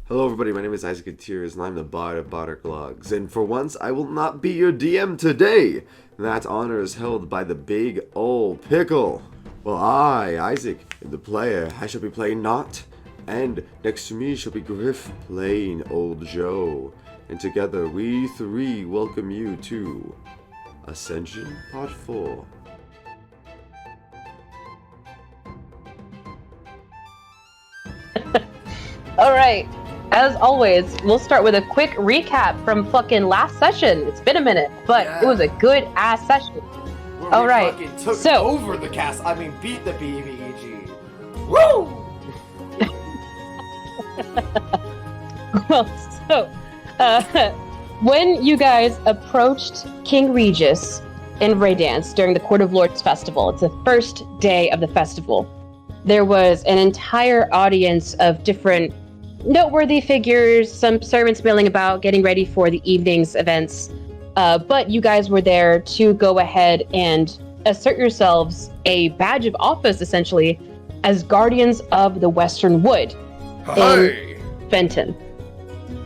Hello everybody, my name is Isaac Tears and I'm the Bard of Bardic Logs. And for once, I will not be your DM today. That honor is held by the big ol' pickle. Well, I, Isaac, am the player. I shall be playing Knott. And next to me shall be Gryph playing old Joe. And together we three welcome you to Ascension Part 4. Alright, as always, we'll start with a quick recap from fucking last session. It's been a minute, but It was a good ass session. Alright, took over the cast. I mean, beat the BBEG. Woo! When you guys approached King Regis in Raydance during the Court of Lords Festival, it's the first day of the festival, there was an entire audience of different noteworthy figures, some servants milling about, getting ready for the evening's events. But you guys were there to go ahead and assert yourselves a badge of office, essentially, as Guardians of the Western Wood in Fenton.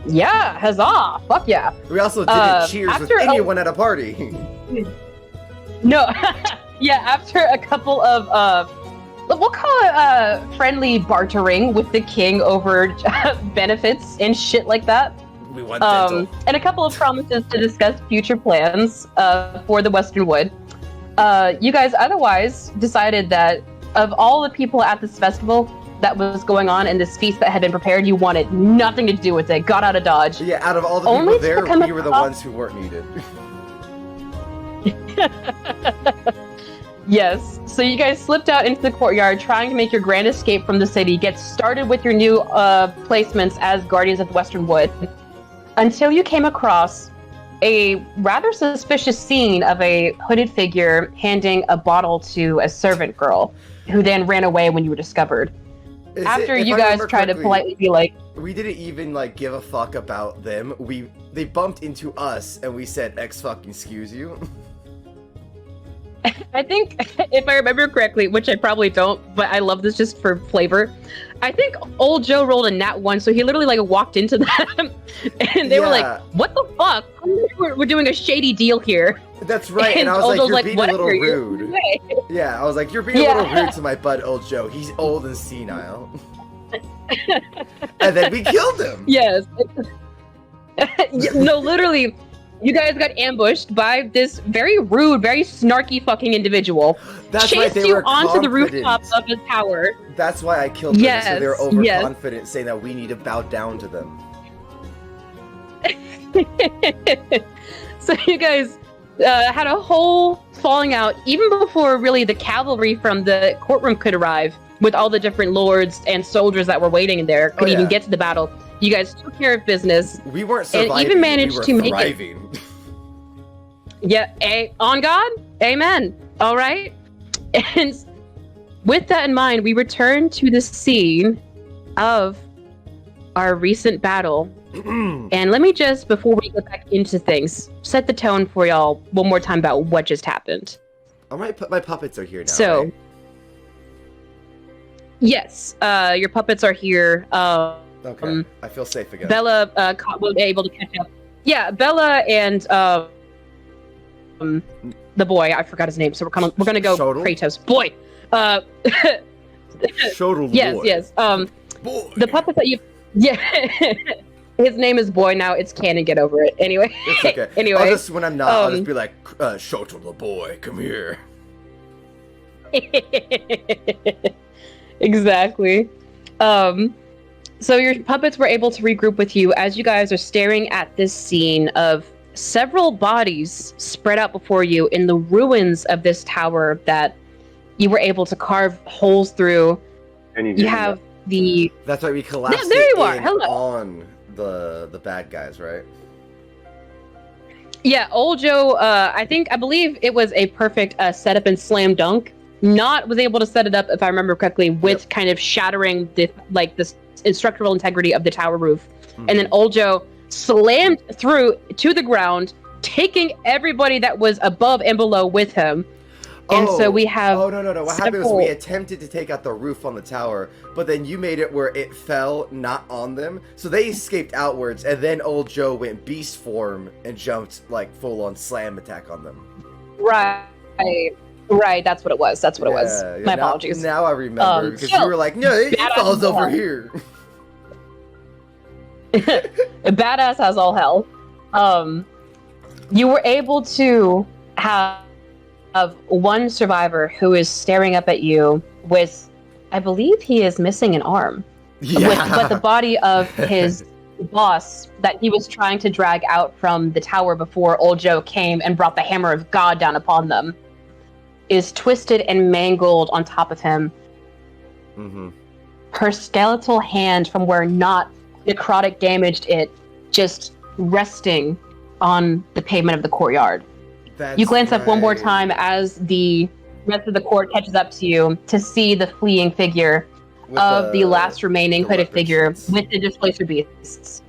Yeah, huzzah! Fuck yeah! We also didn't cheers with anyone at a party. No, yeah, after a couple of we'll call it friendly bartering with the king over benefits and shit like that. We want dental. And a couple of promises to discuss future plans for the Western Wood. You guys otherwise decided that of all the people at this festival that was going on and this feast that had been prepared, you wanted nothing to do with it. Got out of Dodge. Yeah, out of all the people there, we were the ones who weren't needed. Yes, so you guys slipped out into the courtyard trying to make your grand escape from the city, get started with your new placements as Guardians of the Western Wood, until you came across a rather suspicious scene of a hooded figure handing a bottle to a servant girl, who then ran away when you were discovered. After you guys tried to politely be like... We didn't even, give a fuck about them. They bumped into us, and we said, excuse you. I think, if I remember correctly, which I probably don't, but I love this just for flavor, I think old Joe rolled a nat 1, so he literally walked into them, and they were like, what the fuck? We're doing a shady deal here. That's right, and I was like, you're being a little rude. Yeah, I was like, you're being a little rude to my bud, old Joe. He's old and senile. And then we killed him. Yes. No, literally, you guys got ambushed by this very rude, very snarky fucking individual. That's chased you onto the rooftop of the tower. That's why I killed them, so they were overconfident, saying that we need to bow down to them. So you guys had a whole falling out, even before really the cavalry from the courtroom could arrive, with all the different lords and soldiers that were waiting in there, could even get to the battle. You guys took care of business. We weren't surviving, and even managed to make thriving. It. Yeah, on God, amen. All right. And with that in mind, we return to the scene of our recent battle. And let me just, before we get back into things, set the tone for y'all one more time about what just happened. All right, my puppets are here now. So, right? Yes, your puppets are here. Okay, I feel safe again. Bella was able to catch up. Yeah, Bella and the boy, I forgot his name, so we're gonna go Shodel? Kratos. Boy, Shodel yes, boy. Yes. Boy. The puppet that his name is Boy now. It's canon. Get over it. Anyway. It's okay. Anyway, when I'm not, I'll just be like, Shodel the boy, come here. Exactly. So your puppets were able to regroup with you as you guys are staring at this scene of several bodies spread out before you in the ruins of this tower that you were able to carve holes through. And you have the... That's right, we collapsed on the bad guys, right? Yeah, old Joe, I believe it was a perfect setup and slam dunk. Knott was able to set it up, if I remember correctly, with kind of shattering the structural integrity of the tower roof. Mm-hmm. And then old Joe slammed through to the ground, taking everybody that was above and below with him. And so we have. Oh, no. What happened was we attempted to take out the roof on the tower, but then you made it where it fell not on them. So they escaped outwards, and then old Joe went beast form and jumped like full on slam attack on them. Right. That's what it was. It was. My apologies. Now I remember because you were like, no, it falls over here. Badass as all hell. You were able to have one survivor who is staring up at you with, I believe he is missing an arm. Yeah. But the body of his boss that he was trying to drag out from the tower before old Joe came and brought the hammer of God down upon them is twisted and mangled on top of him. Mm-hmm. Her skeletal hand from where not necrotic damaged it, just resting on the pavement of the courtyard. You glance up one more time as the rest of the court catches up to you to see the fleeing figure of the last remaining hooded figure with the displacer beasts.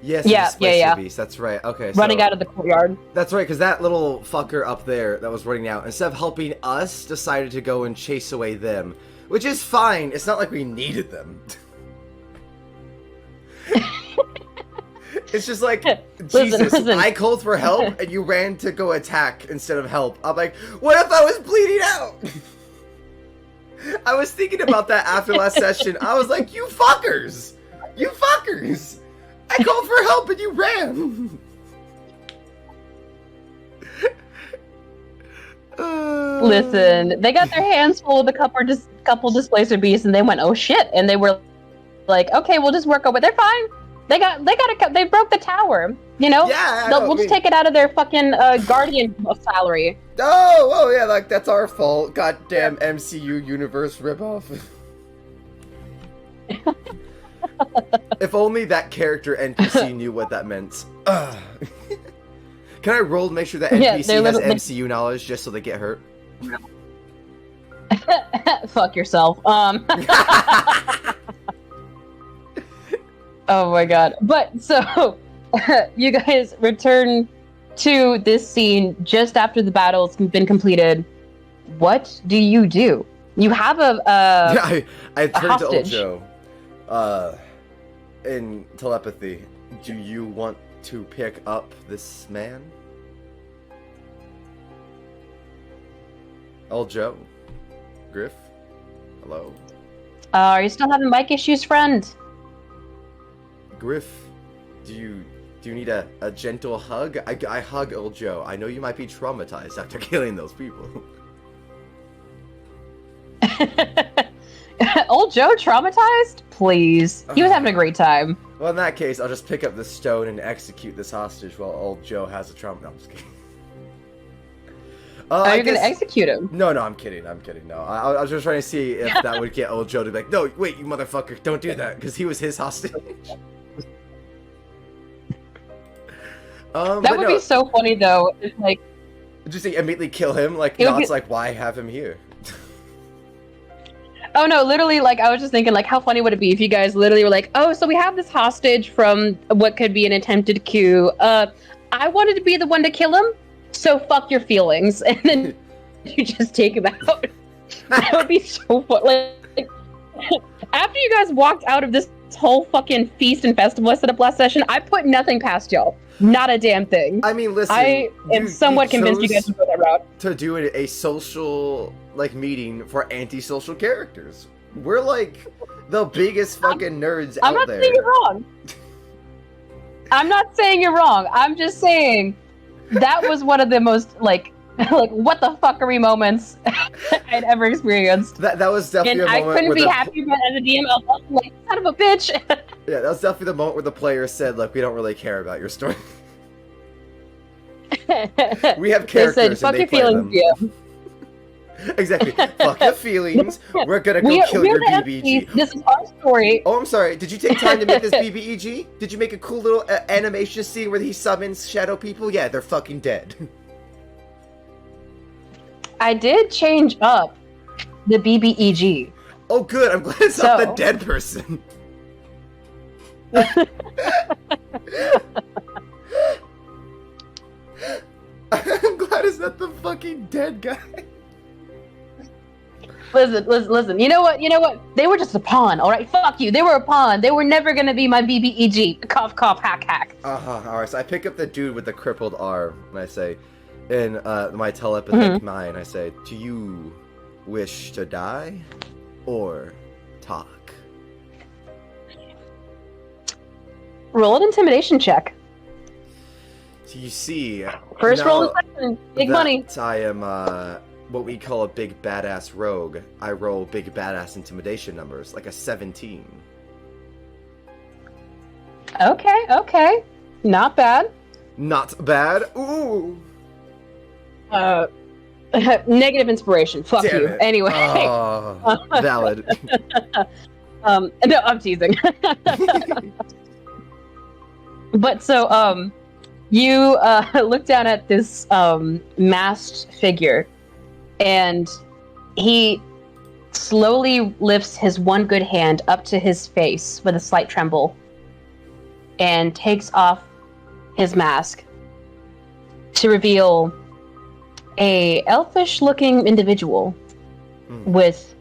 Yes, displacer beast. That's right. Okay, running out of the courtyard. That's right, because that little fucker up there that was running out, instead of helping us, decided to go and chase away them, which is fine. It's not like we needed them. It's just like, Jesus, listen. I called for help and you ran to go attack instead of help. I'm like, what if I was bleeding out? I was thinking about that after last session. I was like, you fuckers! You fuckers! I called for help and you ran! Listen, they got their hands full of the couple displacer beasts and they went, oh shit, and they were like, okay, we'll just work over. They're fine. They broke the tower. You know? Yeah. We'll just take it out of their fucking guardian salary. Oh, yeah, like that's our fault. Goddamn MCU universe ripoff. If only that character NPC knew what that meant. Can I roll to make sure that NPC has MCU knowledge just so they get hurt? Fuck yourself. Oh my god. But so you guys return to this scene just after the battle's been completed. What do? You have I turned to old hostage. Joe. In telepathy, do you want to pick up this man? Old Joe? Gryph? Hello? Are you still having mic issues, friend? Gryph, do you need a gentle hug? I hug old Joe. I know you might be traumatized after killing those people. Old Joe traumatized? Please. He was having a great time. Well, in that case, I'll just pick up the stone and execute this hostage while old Joe has a trauma. No, I'm just kidding. Are you going to execute him? No, I'm kidding. No, I was just trying to see if that would get old Joe to be like, no, wait, you motherfucker, don't do that, because he was his hostage. That would be so funny, though. It's like, just immediately kill him. Like, Knott's like, why have him here? Oh no, literally, like, I was just thinking, like, how funny would it be if you guys literally were like, oh, so we have this hostage from what could be an attempted coup. I wanted to be the one to kill him, so fuck your feelings. And then you just take him out. That would be so fun. Like, after you guys walked out of this whole fucking feast and festival I set up last session, I put nothing past y'all. Not a damn thing. I mean, listen. I am somewhat convinced you guys would go that route. To do a social, like, meeting for antisocial characters. We're, like, the biggest fucking nerds out there. I'm not saying you're wrong. I'm not saying you're wrong. I'm just saying that was one of the most, like what the fuckery moments I'd ever experienced. That was definitely a moment I couldn't be happy, but as a DM, I was like, son of a bitch. Yeah, that was definitely the moment where the player said, look, we don't really care about your story. We have characters they said, fuck and your they play feelings, them. Yeah. Exactly. Fuck your feelings. We're gonna go kill your BBEG. This is our story. Oh, I'm sorry. Did you take time to make this BBEG? Did you make a cool little animation scene where he summons shadow people? Yeah, they're fucking dead. I did change up the BBEG. Oh, good. I'm glad it's not the dead person. I'm glad it's not the fucking dead guy. Listen. You know what? They were just a pawn, all right? Fuck you. They were a pawn. They were never gonna be my BBEG. Cough, cough, hack, hack. Alright, so I pick up the dude with the crippled arm, and I say, in my telepathic mind, I say, do you wish to die or talk? Roll an intimidation check. So you see, First roll is big money. I am what we call a big badass rogue. I roll big badass intimidation numbers, like a 17. Okay. Not bad. Not bad. Ooh. Negative inspiration. Fuck Damn you. it. Anyway. Valid. No, I'm teasing. But so, you look down at this masked figure, and he slowly lifts his one good hand up to his face with a slight tremble, and takes off his mask to reveal a elfish-looking individual with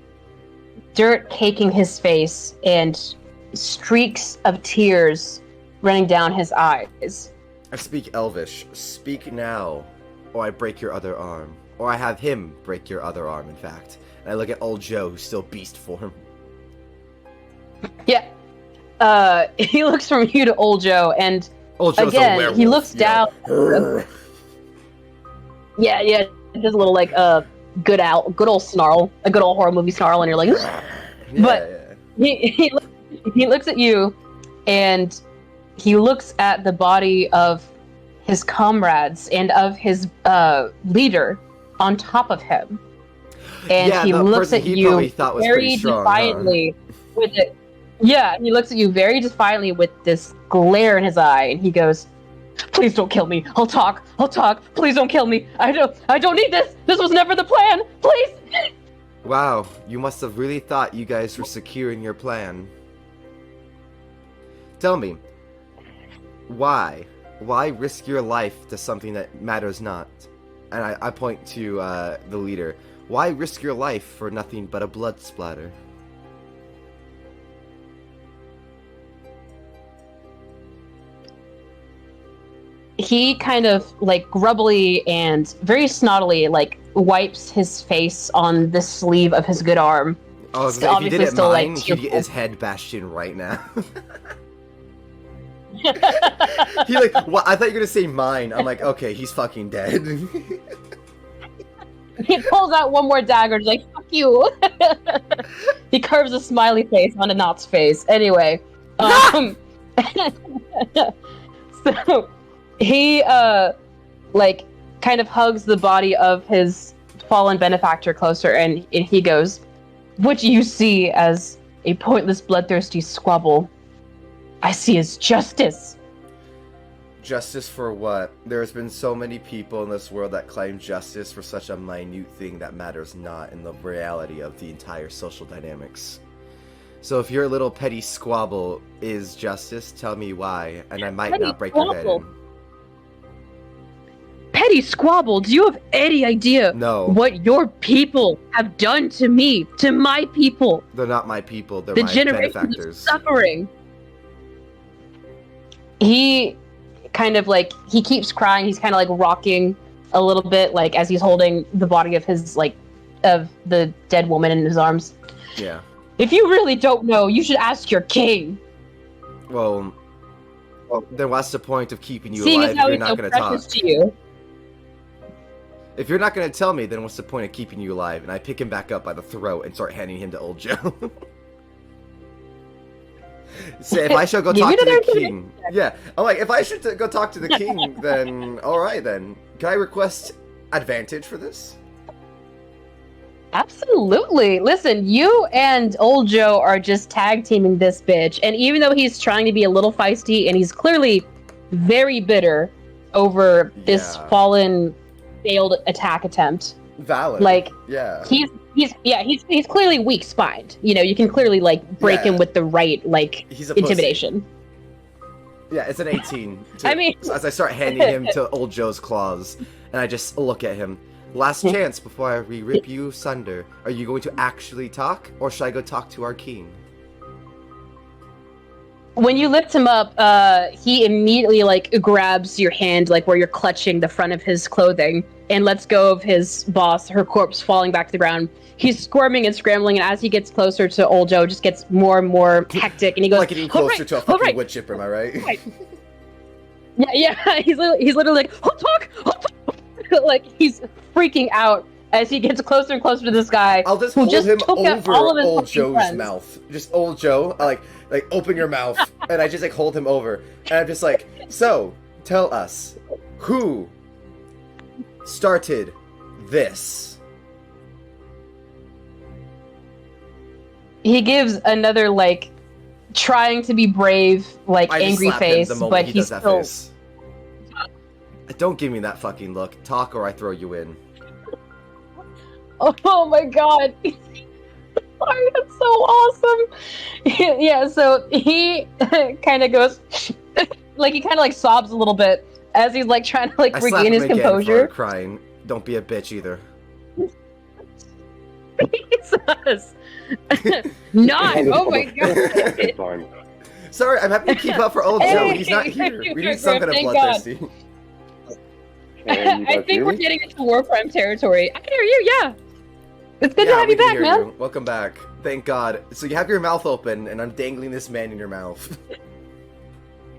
dirt caking his face and streaks of tears running down his eyes. I speak Elvish. Speak now, or I break your other arm. Or I have him break your other arm, in fact. And I look at old Joe, who's still beast form. Yeah. He looks from you to old Joe, and Old Joe's a again, werewolf, he looks down. know. Yeah, just a little like good old snarl, a good old horror movie snarl, and you're like, but he looks at you, and he looks at the body of his comrades and of his leader on top of him, and he looks at you very defiantly with it. Yeah, he looks at you very defiantly with this glare in his eye, and he goes, "Please don't kill me. I'll talk. Please don't kill me. I don't need this. This was never the plan. Please." Wow, you must have really thought you guys were secure in your plan. Tell me, why? Why risk your life to something that matters not? And I point to the leader. Why risk your life for nothing but a blood splatter? He kind of like grubbly and very snottily like wipes his face on the sleeve of his good arm. Oh, so if he did it mine, he'd get his head bashed in right now. He like, what? I thought you were gonna say mine. I'm like, okay, he's fucking dead. He pulls out one more dagger, and is like, "Fuck you." He curves a smiley face on a Knott's face. Anyway, so he like kind of hugs the body of his fallen benefactor closer, and he goes, "What you see as a pointless, bloodthirsty squabble, I see as justice." Justice for what? There's been so many people in this world that claim justice for such a minute thing that matters not in the reality of the entire social dynamics. So if your little petty squabble is justice, tell me why, and I might not break your head in. Petty squabble? Do you have any idea what your people have done to me, to my people? They're not my people, they're the my generations benefactors. Of suffering. He kind of like, he keeps crying, he's kind of like rocking a little bit, like as he's holding the body of his, like, of the dead woman in his arms. Yeah. If you really don't know, you should ask your king. Well, then what's the point of keeping you Seeing alive as how if you're he's not so going to talk? precious to you. If you're not going to tell me, then what's the point of keeping you alive? And I pick him back up by the throat and start handing him to old Joe. So if I should go talk to the king... Yeah, I'm like, if I should go talk to the king, then alright then. Can I request advantage for this? Absolutely. Listen, you and old Joe are just tag teaming this bitch, and even though he's trying to be a little feisty, and he's clearly very bitter over this fallen, failed attack attempt. Valid. Like, yeah. He's clearly weak-spined. You know, you can clearly like break him with the right he's a intimidation. Pussy. Yeah, it's an 18. I mean, as I start handing him to old Joe's claws, and I just look at him. Last chance before we rip you sunder. Are you going to actually talk, or should I go talk to our king? When you lift him up, he immediately like grabs your hand, like where you're clutching the front of his clothing, and lets go of his boss, her corpse falling back to the ground. He's squirming and scrambling, and as he gets closer to old Joe, just gets more and more hectic, and he goes, like getting closer to a fucking wood chipper, am I right? Right. Yeah, he's literally like, "Oh, talk!" Like he's freaking out as he gets closer and closer to this guy. I'll just who hold him took out over all of his old fucking Joe's friends. mouth. Just old Joe, like open your mouth, and I just like hold him over, and I'm just like, so tell us, who started this? He gives another like trying to be brave, like I just angry slap him face, the moment but he he's does that still. face. Don't give me that fucking look. Talk or I throw you in. Oh my god. Sorry, that's so awesome. Yeah, so he kind of goes, like he kind of like sobs a little bit as he's like trying to like I slap regain him his again composure. for crying. Don't be a bitch either. Jesus. Not. Oh my god. Sorry, I'm happy to keep up for old Joe. He's not Hey, here. We need some kind of thank bloodthirsty. I think we're getting into war crime territory. I can hear you, yeah. It's good to have we you can back, hear man. you. Welcome back. Thank God. So you have your mouth open, and I'm dangling this man in your mouth.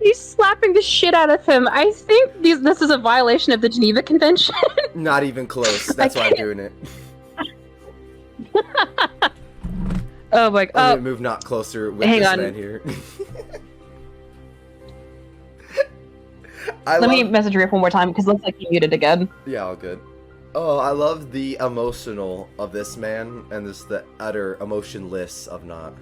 He's slapping the shit out of him. I think this is a violation of the Geneva Convention. Not even close. That's why I'm doing it. Oh my I'm god. gonna move not closer with Hang this on. man here. Let me message Gryph one more time because it looks like he muted again. Yeah, all good. Oh, I love the emotional of this man and this the utter emotionless of Knott.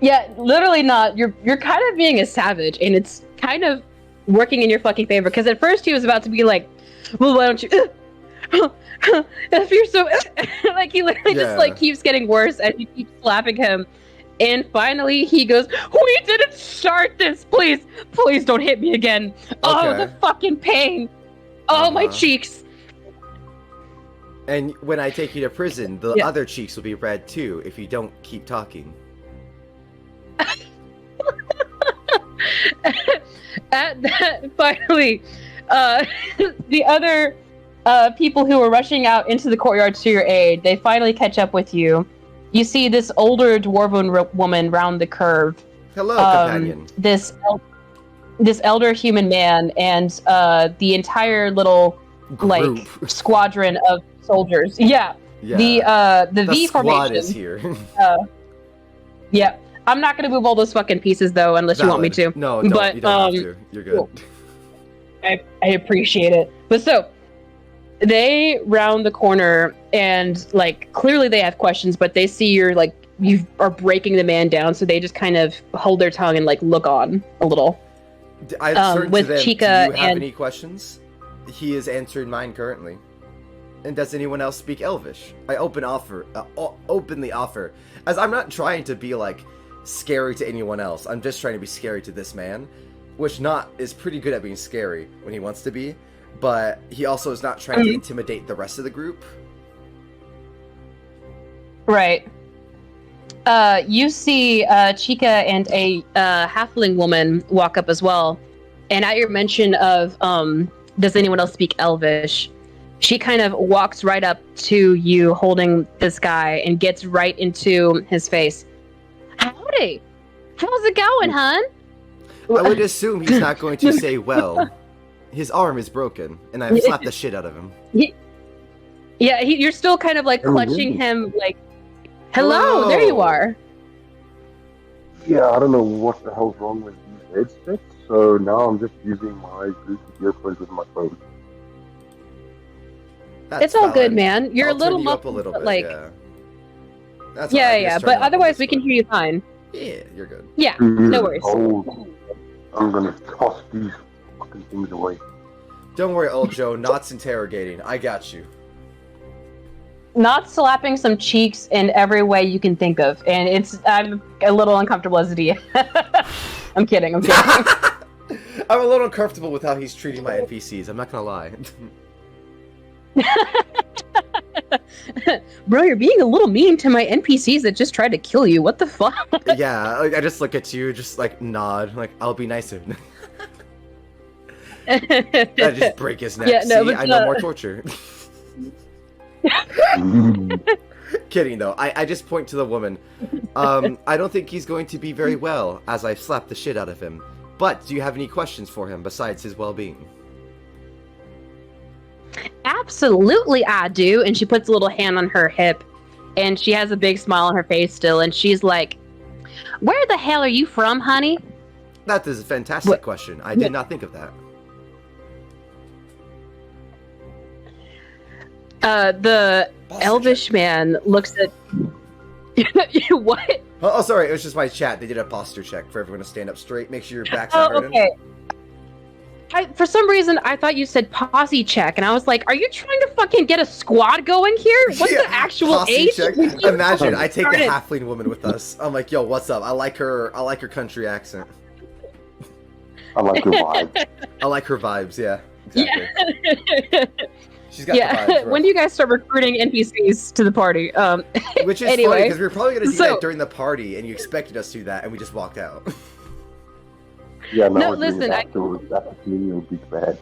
Yeah, literally not. You're kind of being a savage, and it's kind of working in your fucking favor. Because at first he was about to be like, "Well, why don't you?" If you're so like he literally just like keeps getting worse as you keep slapping him. And finally, he goes, "We didn't start this. Please, please don't hit me again. Oh, Okay. the fucking pain. Oh, my cheeks." And when I take you to prison, the Yeah. other cheeks will be red too if you don't keep talking. At that, finally, the other people who were rushing out into the courtyard to your aid, they finally catch up with you. You see this older dwarven woman round the curve. Hello, companion. This elder human man and the entire little Group. like squadron of soldiers. Yeah. Yeah. The V squad formation is here. Yeah. I'm not gonna move all those fucking pieces though, unless you want me to. No, don't, But, you don't have to. You're good. cool. I appreciate it. But so they round the corner and like clearly they have questions, but they see you're like you are breaking the man down, so they just kind of hold their tongue and like look on a little. I turn with to them. Chica Do you have and- any questions? He is answering mine currently. And does anyone else speak Elvish? I openly offer, as I'm not trying to be like scary to anyone else. I'm just trying to be scary to this man, which Knott is pretty good at being scary when he wants to be, but he also is not trying to intimidate the rest of the group. Right. You see Chica and a halfling woman walk up as well, and at your mention of does anyone else speak Elvish, she kind of walks right up to you holding this guy and gets right into his face. Howdy! How's it going, hon? I would assume he's not going to say well. His arm is broken, and I've slapped the shit out of him. Yeah, you're still kind of like clutching him like, hello, there you are. Yeah, I don't know what the hell's wrong with these headsets, so now I'm just using my Bluetooth earphones with my phone. That's It's all good, valid. man. You're I'll a little turn you up a muffled, little but bit, like, yeah. That's yeah, alright, yeah. just But turn up a otherwise, we little can hear you fine. bit. Yeah, you're good. Yeah, no worries. Oh, I'm gonna toss these fucking things away. Don't worry, old Joe. Knott's interrogating. I got you. Not slapping some cheeks in every way you can think of, and I'm a little uncomfortable as a DM. I'm kidding. I'm a little uncomfortable with how he's treating my NPCs. I'm not gonna lie. Bro, you're being a little mean to my NPCs that just tried to kill you. What the fuck? Yeah, like, I just look at you, just like nod, like I'll be nicer. I just break his neck. Yeah, no, See, but, I know more torture. Kidding though. I just point to the woman. I don't think he's going to be very well as I've slapped the shit out of him. But do you have any questions for him besides his well-being? Absolutely, I do. And she puts a little hand on her hip, and she has a big smile on her face still, and she's like, "Where the hell are you from, honey?" That is a fantastic question. I did not think of that. The elvish man looks at what? Oh, sorry, it was just my chat. They did a posture check for everyone to stand up straight. Make sure your back's not hurting. Okay. For some reason, I thought you said posse check, and I was like, "Are you trying to fucking get a squad going here? What's the actual Posse age?" check. Imagine I take the started. halfling woman with us. I'm like, yo, what's up? I like her country accent. I like your vibe. I like her vibes. Yeah, exactly. Yeah. She's got the vibes. Bro. When do you guys start recruiting NPCs to the party? Which is funny anyway, because we were probably going to do so- that during the party, and you expected us to do that, and we just walked out. Yeah, No, we're doing listen, it I- afterwards. That's a real big bad.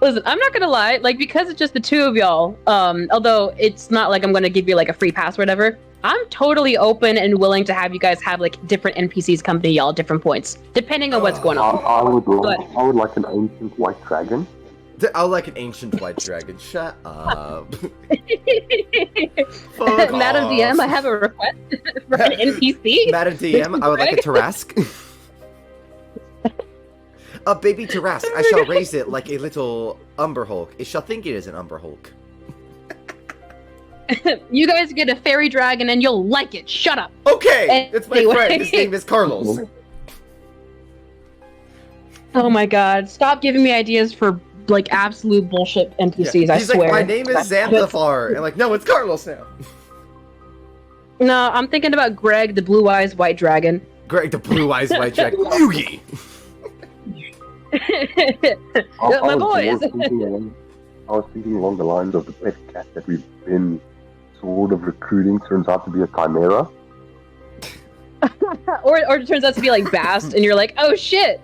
Listen, I'm not gonna lie, like, because it's just the two of y'all, although it's not like I'm gonna give you like a free pass or whatever, I'm totally open and willing to have you guys have like different NPCs come to y'all at different points, depending on what's going on. I would like an ancient white dragon. I like an ancient white dragon. Shut up. Fuck Madam off. DM, I have a request for an NPC. Madam DM, I would like a Tarask. A baby Tarask. I shall raise it like a little Umber Hulk. It shall think it is an Umber Hulk. You guys get a fairy dragon and you'll like it. Shut up. Okay, it's my Anyway. friend. His name is Carlos. Oh my god, stop giving me ideas for like absolute bullshit NPCs, Yeah. I He's swear. like, my name is Xanthafar. And like, no, it's Carlos now. No, I'm thinking about Greg, the blue eyes white dragon. Greg, the blue eyes white dragon. Yugi! My boys. I was thinking along the lines of the pet cat that we've been sort of recruiting turns out to be a chimera. or it turns out to be like Bast, and you're like, oh shit.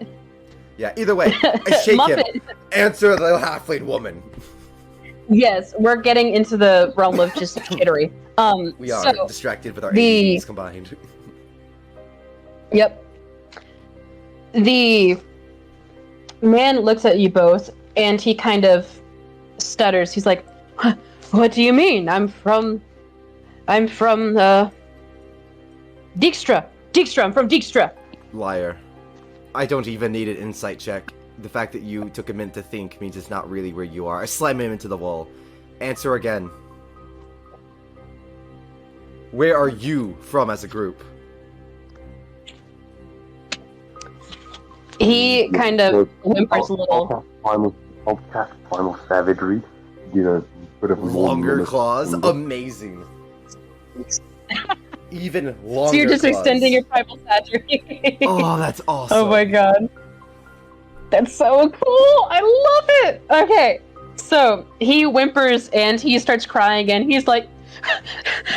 Yeah, either way, I shake him. Muppet. Answer the halfling woman. Yes, we're getting into the realm of just shittery. We are so, distracted with our the- ADs combined. Yep. The man looks at you both, and he kind of stutters. He's like, "What do you mean? I'm from Dijkstra. Dijkstra. I'm from Dijkstra." Liar. I don't even need an insight check. The fact that you took a minute to think means it's not really where you are. I slam him into the wall. Answer again. Where are you from as a group? He kind of whimpers a little. I'll cast Final Savagery. You know, bit of Longer menace. claws? Amazing. Even longer So you're just claws. extending your primal savagery. Oh, that's awesome. Oh my god. That's so cool! I love it! Okay, so he whimpers and he starts crying again. He's like,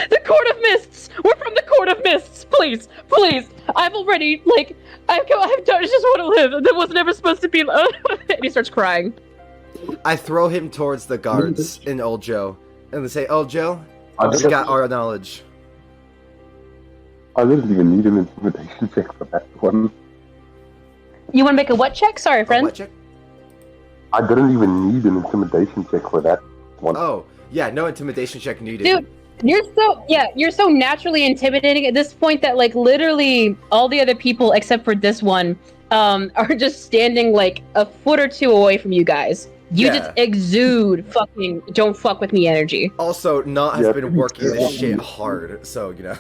"The Court of Mists! We're from the Court of Mists! Please! Please! I've already, like, I've done, I just want to live. That was never supposed to be." And he starts crying. I throw him towards the guards in Old Joe. And they say, Old Joe, I we got our knowledge. didn't even need an intimidation check for that one. You want to make a what check? Sorry, friend. What check? I didn't even need an intimidation check for that one. Oh, yeah, no intimidation check needed. Dude, you're so naturally intimidating at this point that like literally all the other people except for this one are just standing like a foot or two away from you guys. You Yeah. just exude fucking don't fuck with me energy. Also, Knott has Yeah, been working this shit hard, so, you know.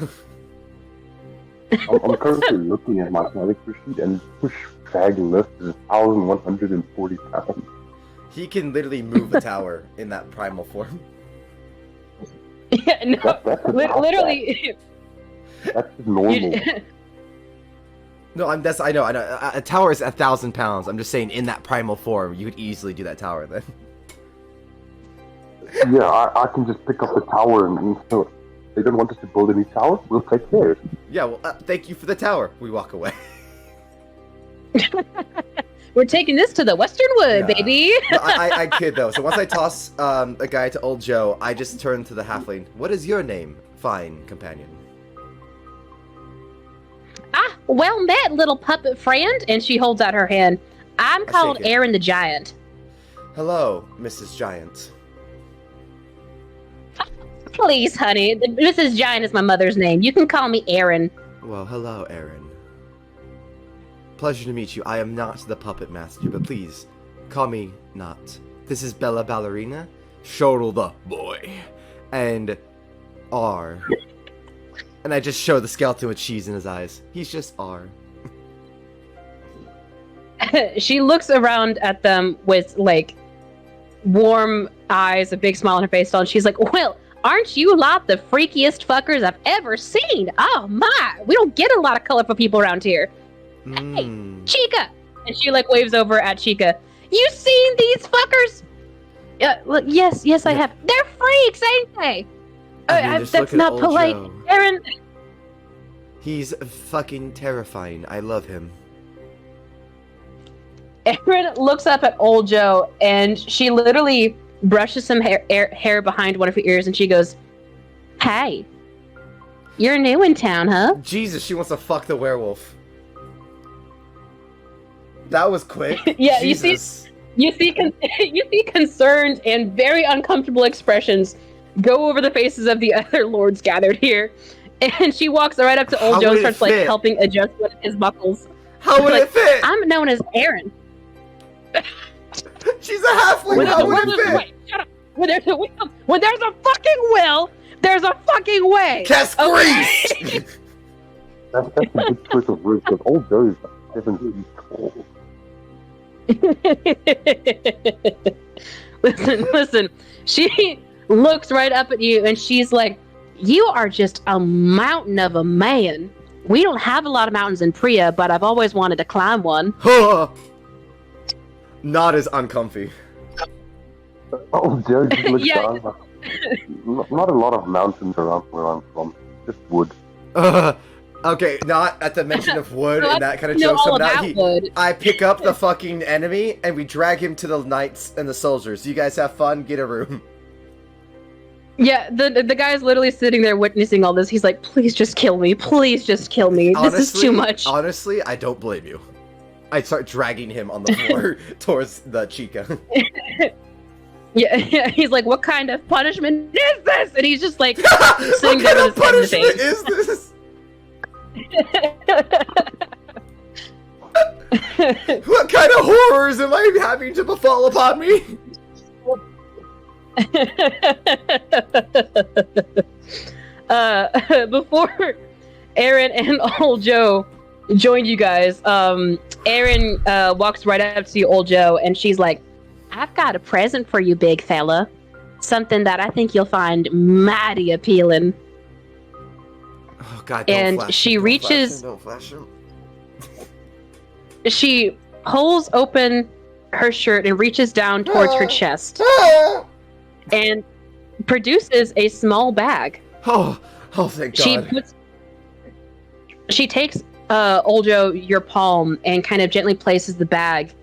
I'm currently looking at my character sheet and push bag lift is 1,140 pounds. He can literally move a tower in that primal form. Yeah, no, That's literally. That's normal. No, I know. A tower is 1,000 pounds. I'm just saying, in that primal form, you could easily do that tower then. Yeah, I can just pick up the tower and so they don't want us to build any towers. We'll take theirs. Yeah, well, thank you for the tower. We walk away. We're taking this to the Western Wood, Yeah. baby. No, I kid though. So once I toss a guy to old Joe, I just turn to the halfling. What is your name, fine companion? Well met, little puppet friend. And she holds out her hand. I'm called shake it. Aaron the Giant. Hello, Mrs. Giant. Please, honey. Mrs. Giant is my mother's name. You can call me Aaron. Well, hello, Aaron. Pleasure to meet you. I am not the puppet master, but please, call me Knott. This is Bella Ballerina, Shodel the boy, and R. And I just show the skeleton with cheese in his eyes. He's just R. She looks around at them with, like, warm eyes, a big smile on her face, and she's like, well, aren't you lot the freakiest fuckers I've ever seen? Oh, my. We don't get a lot of colorful people around here. Hey, Chica! And she, like, waves over at Chica. You seen these fuckers? Look, yes, I have. They're freaks, ain't they? That's not polite. Joe. Aaron... He's fucking terrifying. I love him. Aaron looks up at old Joe, and she literally brushes some hair behind one of her ears, and she goes, hey, you're new in town, huh? Jesus, she wants to fuck the werewolf. That was quick. Yeah, Jesus. you see concerned and very uncomfortable expressions go over the faces of the other lords gathered here. And she walks right up to old How Joe and would it starts, like, fit? helping adjust one of his buckles. How would Like, it fit? I'm known as Aaron. She's a halfling. How would it fit? Wait, shut up. When there's a will, when there's a fucking will, there's a fucking way. Cast Okay. grease. That's a good choice of words, because old Joe is 7 feet tall. Listen. She looks right up at you and she's like, you are just a mountain of a man. We don't have a lot of mountains in Priya, but I've always wanted to climb one. Not as uncomfy. Old Joe just looks Yeah. down. Not a lot of mountains around where I'm from. Just wood. Okay, not at the mention of wood So and that kind of know jokes all him out. about wood. I pick up the fucking enemy and we drag him to the knights and the soldiers. You guys have fun. Get a room. Yeah, the guy's literally sitting there witnessing all this. He's like, please just kill me. Please just kill me. This is too much. Honestly, I don't blame you. I start dragging him on the floor towards the Chica. Yeah, he's like, what kind of punishment is this? And he's just like What sitting kind there of with his head in the punishment face. is this? What kind of horrors am I having to befall upon me? Before Aaron and old Joe joined you guys, Aaron walks right up to old Joe and she's like, I've got a present for you, big fella. Something that I think you'll find mighty appealing. Oh God! Don't And flash she him, don't reaches- flash him, She pulls open her shirt and reaches down towards her chest don't flash him. and produces a small bag. Oh, thank God. She takes old Joe your palm and kind of gently places the bag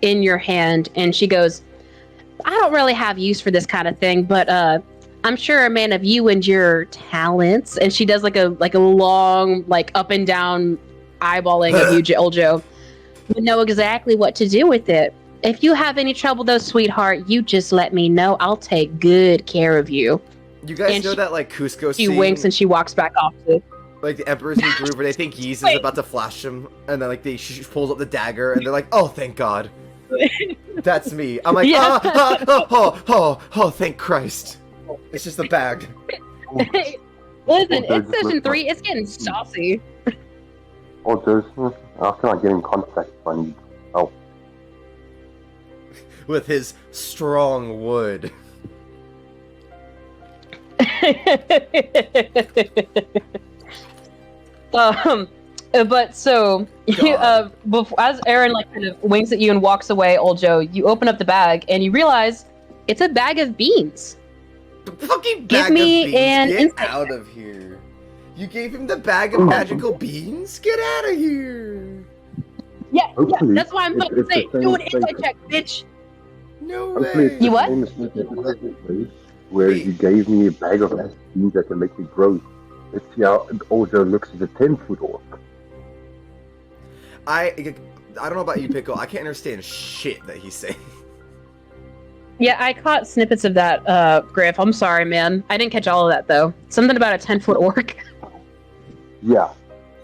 in your hand, and she goes, I don't really have use for this kind of thing, but I'm sure a man of you and your talents, and she does like a long, like, up and down eyeballing of you, old Joe, would know exactly what to do with it. If you have any trouble though, sweetheart, you just let me know. I'll take good care of you. You guys and know she- that like Cusco She scene, winks and she walks back off to like the Emperor's New Groove, where they think Yeez is Wait. about to flash him, and then like she pulls up the dagger, and they're like, "Oh, thank God." That's me. I'm like, Yeah. oh, thank Christ. It's just a bag. Listen, it's session 3. It's getting saucy. Old Joe's, how can I get in contact if I need help? With his strong wood. But so, as Aaron like kind of winks at you and walks away, old Joe, you open up the bag and you realize it's a bag of beans. The fucking bag Give me of beans. an Get insight out of here. You gave him the bag of magical beans? Get out of here. Yeah, Hopefully, that's why I'm it's saying, the do an same insight thing. check, bitch. No Hopefully way. it's You the what? same as where you gave me a bag of beans that can make me grow. Let's see how old Joe looks as a 10-foot orc. I don't know about you, Pickle. I can't understand shit that he's saying. Yeah, I caught snippets of that, Gryph. I'm sorry, man. I didn't catch all of that, though. Something about a 10-foot orc. Yeah.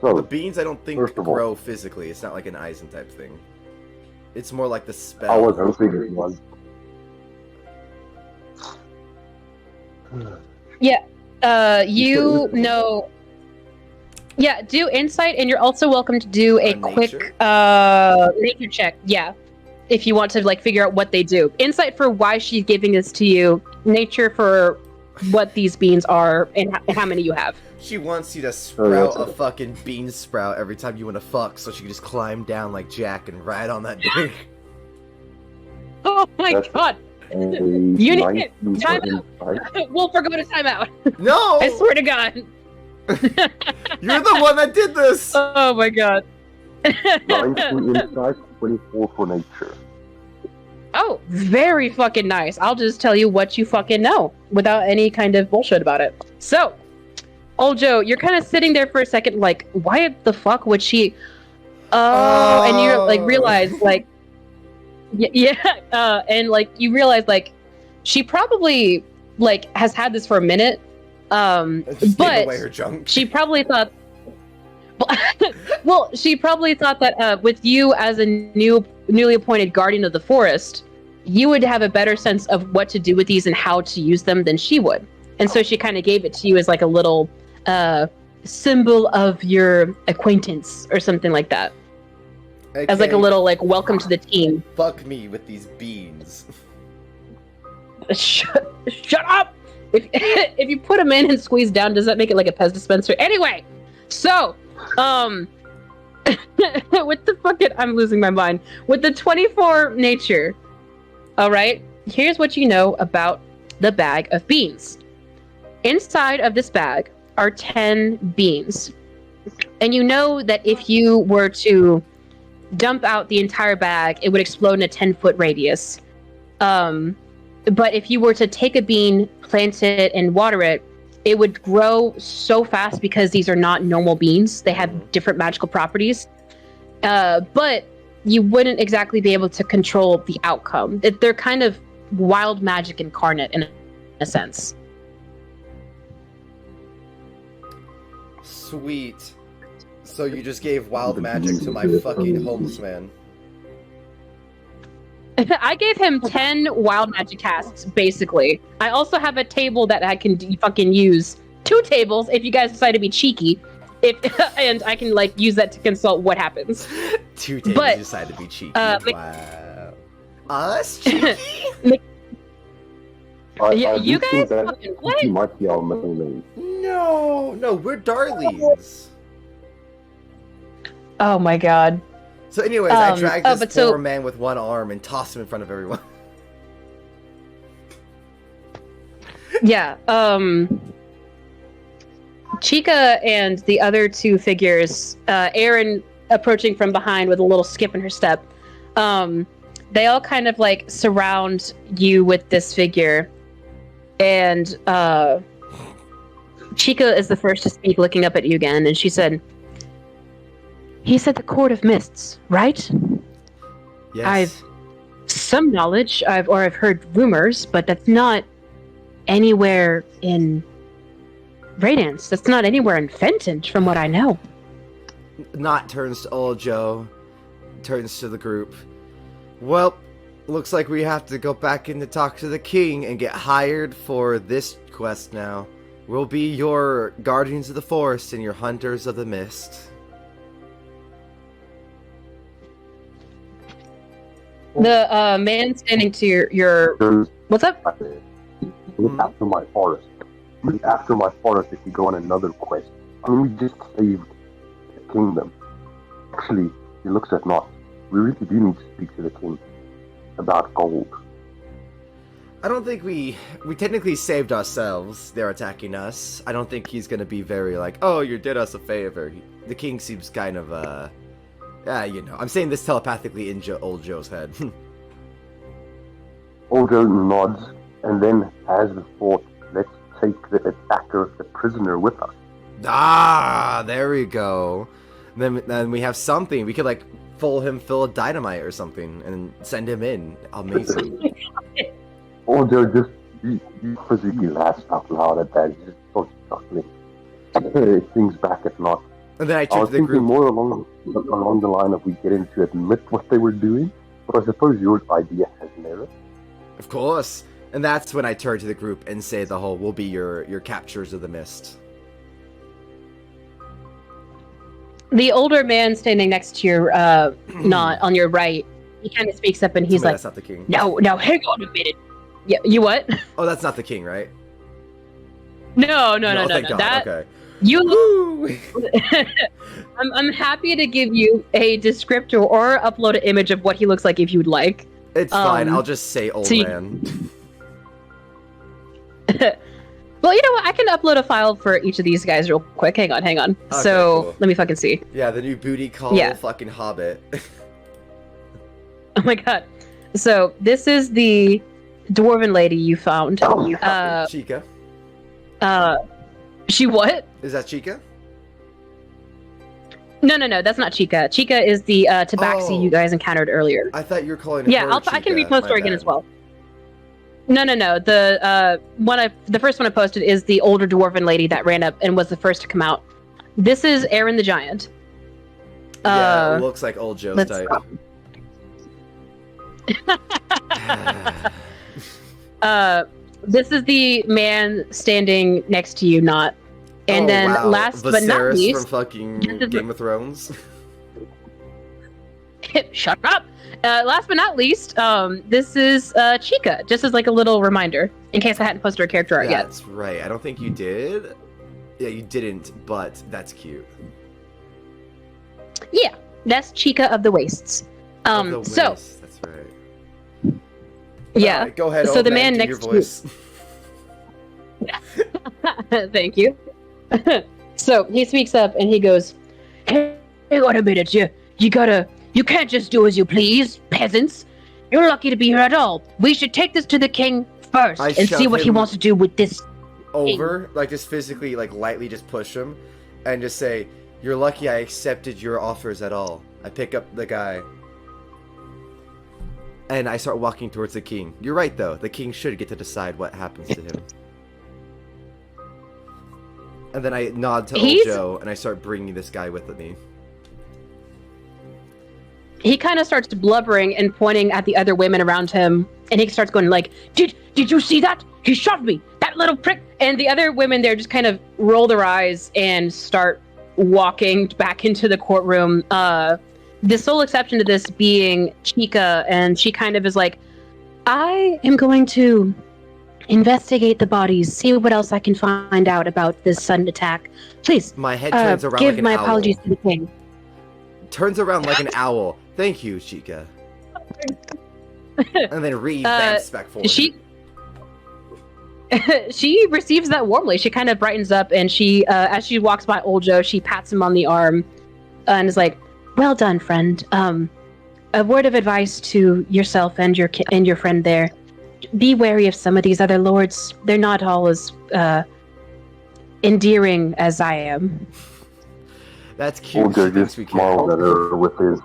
The So, beans, I don't think, First of all- grow physically. It's not like an Eisen type thing. It's more like the spell. I was hoping it was. You know... Yeah, do insight, and you're also welcome to do a quick nature check. Yeah, if you want to like figure out what they do. Insight for why she's giving this to you. Nature for what these beans are and how many you have. She wants you to sprout a fucking bean sprout every time you want to fuck, so she can just climb down like Jack and ride on that dick. Oh my That's- god! You You need need time Wolfer, go to timeout. No! I swear to God. You're the one that did this! Oh my god. 19 insight, 24 for nature. Oh, very fucking nice. I'll just tell you what you fucking know without any kind of bullshit about it. So, old Joe, you're kind of sitting there for a second, like, why the fuck would she? And you like realize, like, and like you realize, like, she probably like has had this for a minute. Just But gave away her junk. she probably thought. Well, she probably thought that with you as a newly appointed guardian of the forest, you would have a better sense of what to do with these and how to use them than she would. And so she kind of gave it to you as like a little symbol of your acquaintance or something like that. Okay, As like a little like welcome to the team. fuck me with these beans. Shut up! If if you put them in and squeeze down, does that make it like a Pez dispenser? Anyway, so with the fucking, I'm losing my mind. With the 24 nature, all right, here's what you know about the bag of beans. Inside of this bag are 10 beans. And you know that if you were to dump out the entire bag, it would explode in a 10-foot radius. But if you were to take a bean, plant it, and water it, it would grow so fast because these are not normal beans. They have different magical properties. But you wouldn't exactly be able to control the outcome. They're kind of wild magic incarnate in a sense. Sweet. So you just gave wild magic to my fucking homeless man. I gave him 10 wild magic casts, basically. I also have a table that I can fucking use. 2 tables, if you guys decide to be cheeky. And I can, like, use that to consult what happens. 2 tables But, decide to be cheeky. but- Wow. Us cheeky? Yeah, I you do think guys that fucking what? he might be our middle name. No, we're darlings. Oh my god. So anyways, I dragged this but poor so- man with one arm and tossed him in front of everyone. Yeah, Chica and the other 2 figures, Aaron approaching from behind with a little skip in her step, they all kind of like surround you with this figure. And Chica is the first to speak, looking up at you again, and she said, "He said the Court of Mists, right? Yes. I've some knowledge, I've heard rumors, but that's not anywhere in Radiance. That's not anywhere in Fenton, from what I know." Knott turns to old Joe, turns to the group. Well, looks like we have to go back in to talk to the king and get hired for this quest now. We'll be your guardians of the forest and your hunters of the mist. The man standing to your what's up? Look after my forest. Look after my forest if we go on another quest. I mean, we just saved the kingdom. Actually, he looks at Knott. We really do need to speak to the king about gold. I don't think we technically saved ourselves. They're attacking us. I don't think he's gonna be very like, oh, you did us a favor. The king seems kind of, you know. I'm saying this telepathically in old Joe's head. Old Joe nods and then has the thought, let's take the attacker, the prisoner, with us. Ah, there we go. Then we have something. We could like full of dynamite or something and send him in. Amazing. Old Joe just he physically laughs out loud at that. He's just so chuckling. He thinks back at Knott. And then I I turn was to the thinking group. more along the line of we get him to admit what they were doing, but I suppose your idea has merit. Of course. And that's when I turn to the group and say the whole, we'll be your captures of the mist. The older man standing next to your Knott on your right, he kind of speaks up and he's Tell me like, that's not the king. "No, hang on a minute." Yeah, you what? Oh, that's not the king, right? No. Thank God. That Okay. you. Woo! I'm happy to give you a descriptor or upload an image of what he looks like if you would like. It's fine. I'll just say old so man. Well, you know what? I can upload a file for each of these guys real quick. Hang on. Okay, So cool. let me fucking see. Yeah, the new booty call Yeah. fucking hobbit. Oh my god. So this is the dwarven lady you found. Chica. She what? Is that Chica? No, that's not Chica. Chica is the tabaxi Oh. you guys encountered earlier. I thought you were calling her Yeah, I can Chica. repost her My again bad. as well. No. The first one I posted is the older dwarven lady that ran up and was the first to come out. This is Aaron the Giant. Yeah, it looks like old Joe's let's- type. This is the man standing next to you, Knott. And Oh, then wow. last but not Viserys least, from fucking this is- Game of Thrones. shut up. Last but not least, this is Chica, just as like a little reminder, in case I hadn't posted her character art yet. That's right. I don't think you did. Yeah, you didn't, but that's cute. Yeah, that's Chica of the Wastes. Of the So waist, that's right. yeah, Alright, go ahead. So old the man, man do next your to- voice. thank you. So he speaks up and he goes, "Hey, wait a minute, you can't just do as you please, peasants. You're lucky to be here at all. We should take this to the king first I and see shove what he him wants to do with this." Over, like just physically, like lightly, just push him, and just say, "You're lucky I accepted your offers at all." I pick up the guy, and I start walking towards the king. You're right, though. The king should get to decide what happens to him. And then I nod to old Joe, and I start bringing this guy with me. He kind of starts blubbering and pointing at the other women around him, and he starts going like, Did you see that? He shot me, that little prick!" And the other women there just kind of roll their eyes and start walking back into the courtroom. The sole exception to this being Chica, and she kind of is like, "I am going to investigate the bodies, see what else I can find out about this sudden attack. Please, My head turns around give like an my owl. apologies to the king." Turns around like an owl. Thank you, Chica. And then revamps back forward. She receives that warmly. She kind of brightens up, and she, as she walks by old Joe, she pats him on the arm, and is like, "Well done, friend. A word of advice to yourself and your friend there: be wary of some of these other lords. They're not all as endearing as I am." That's cute. Old Joe She thinks just we care. smiles at her with his,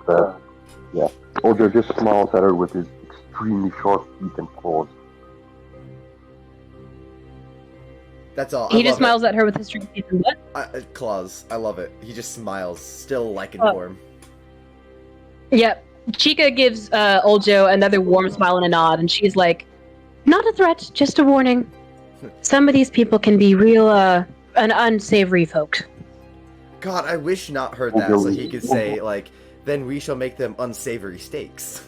Old Joe just smiles at her with his extremely sharp teeth and claws. That's all. He just smiles at her with his string teeth and what? Claws. I love it. He just smiles, still lichen Oh. form. Yep. Chica gives old Joe another warm smile and a nod, and she's like, "Not a threat, just a warning. Some of these people can be real, an unsavory folk." God, I wish Not heard that so he could say, like, "Then we shall make them unsavory steaks."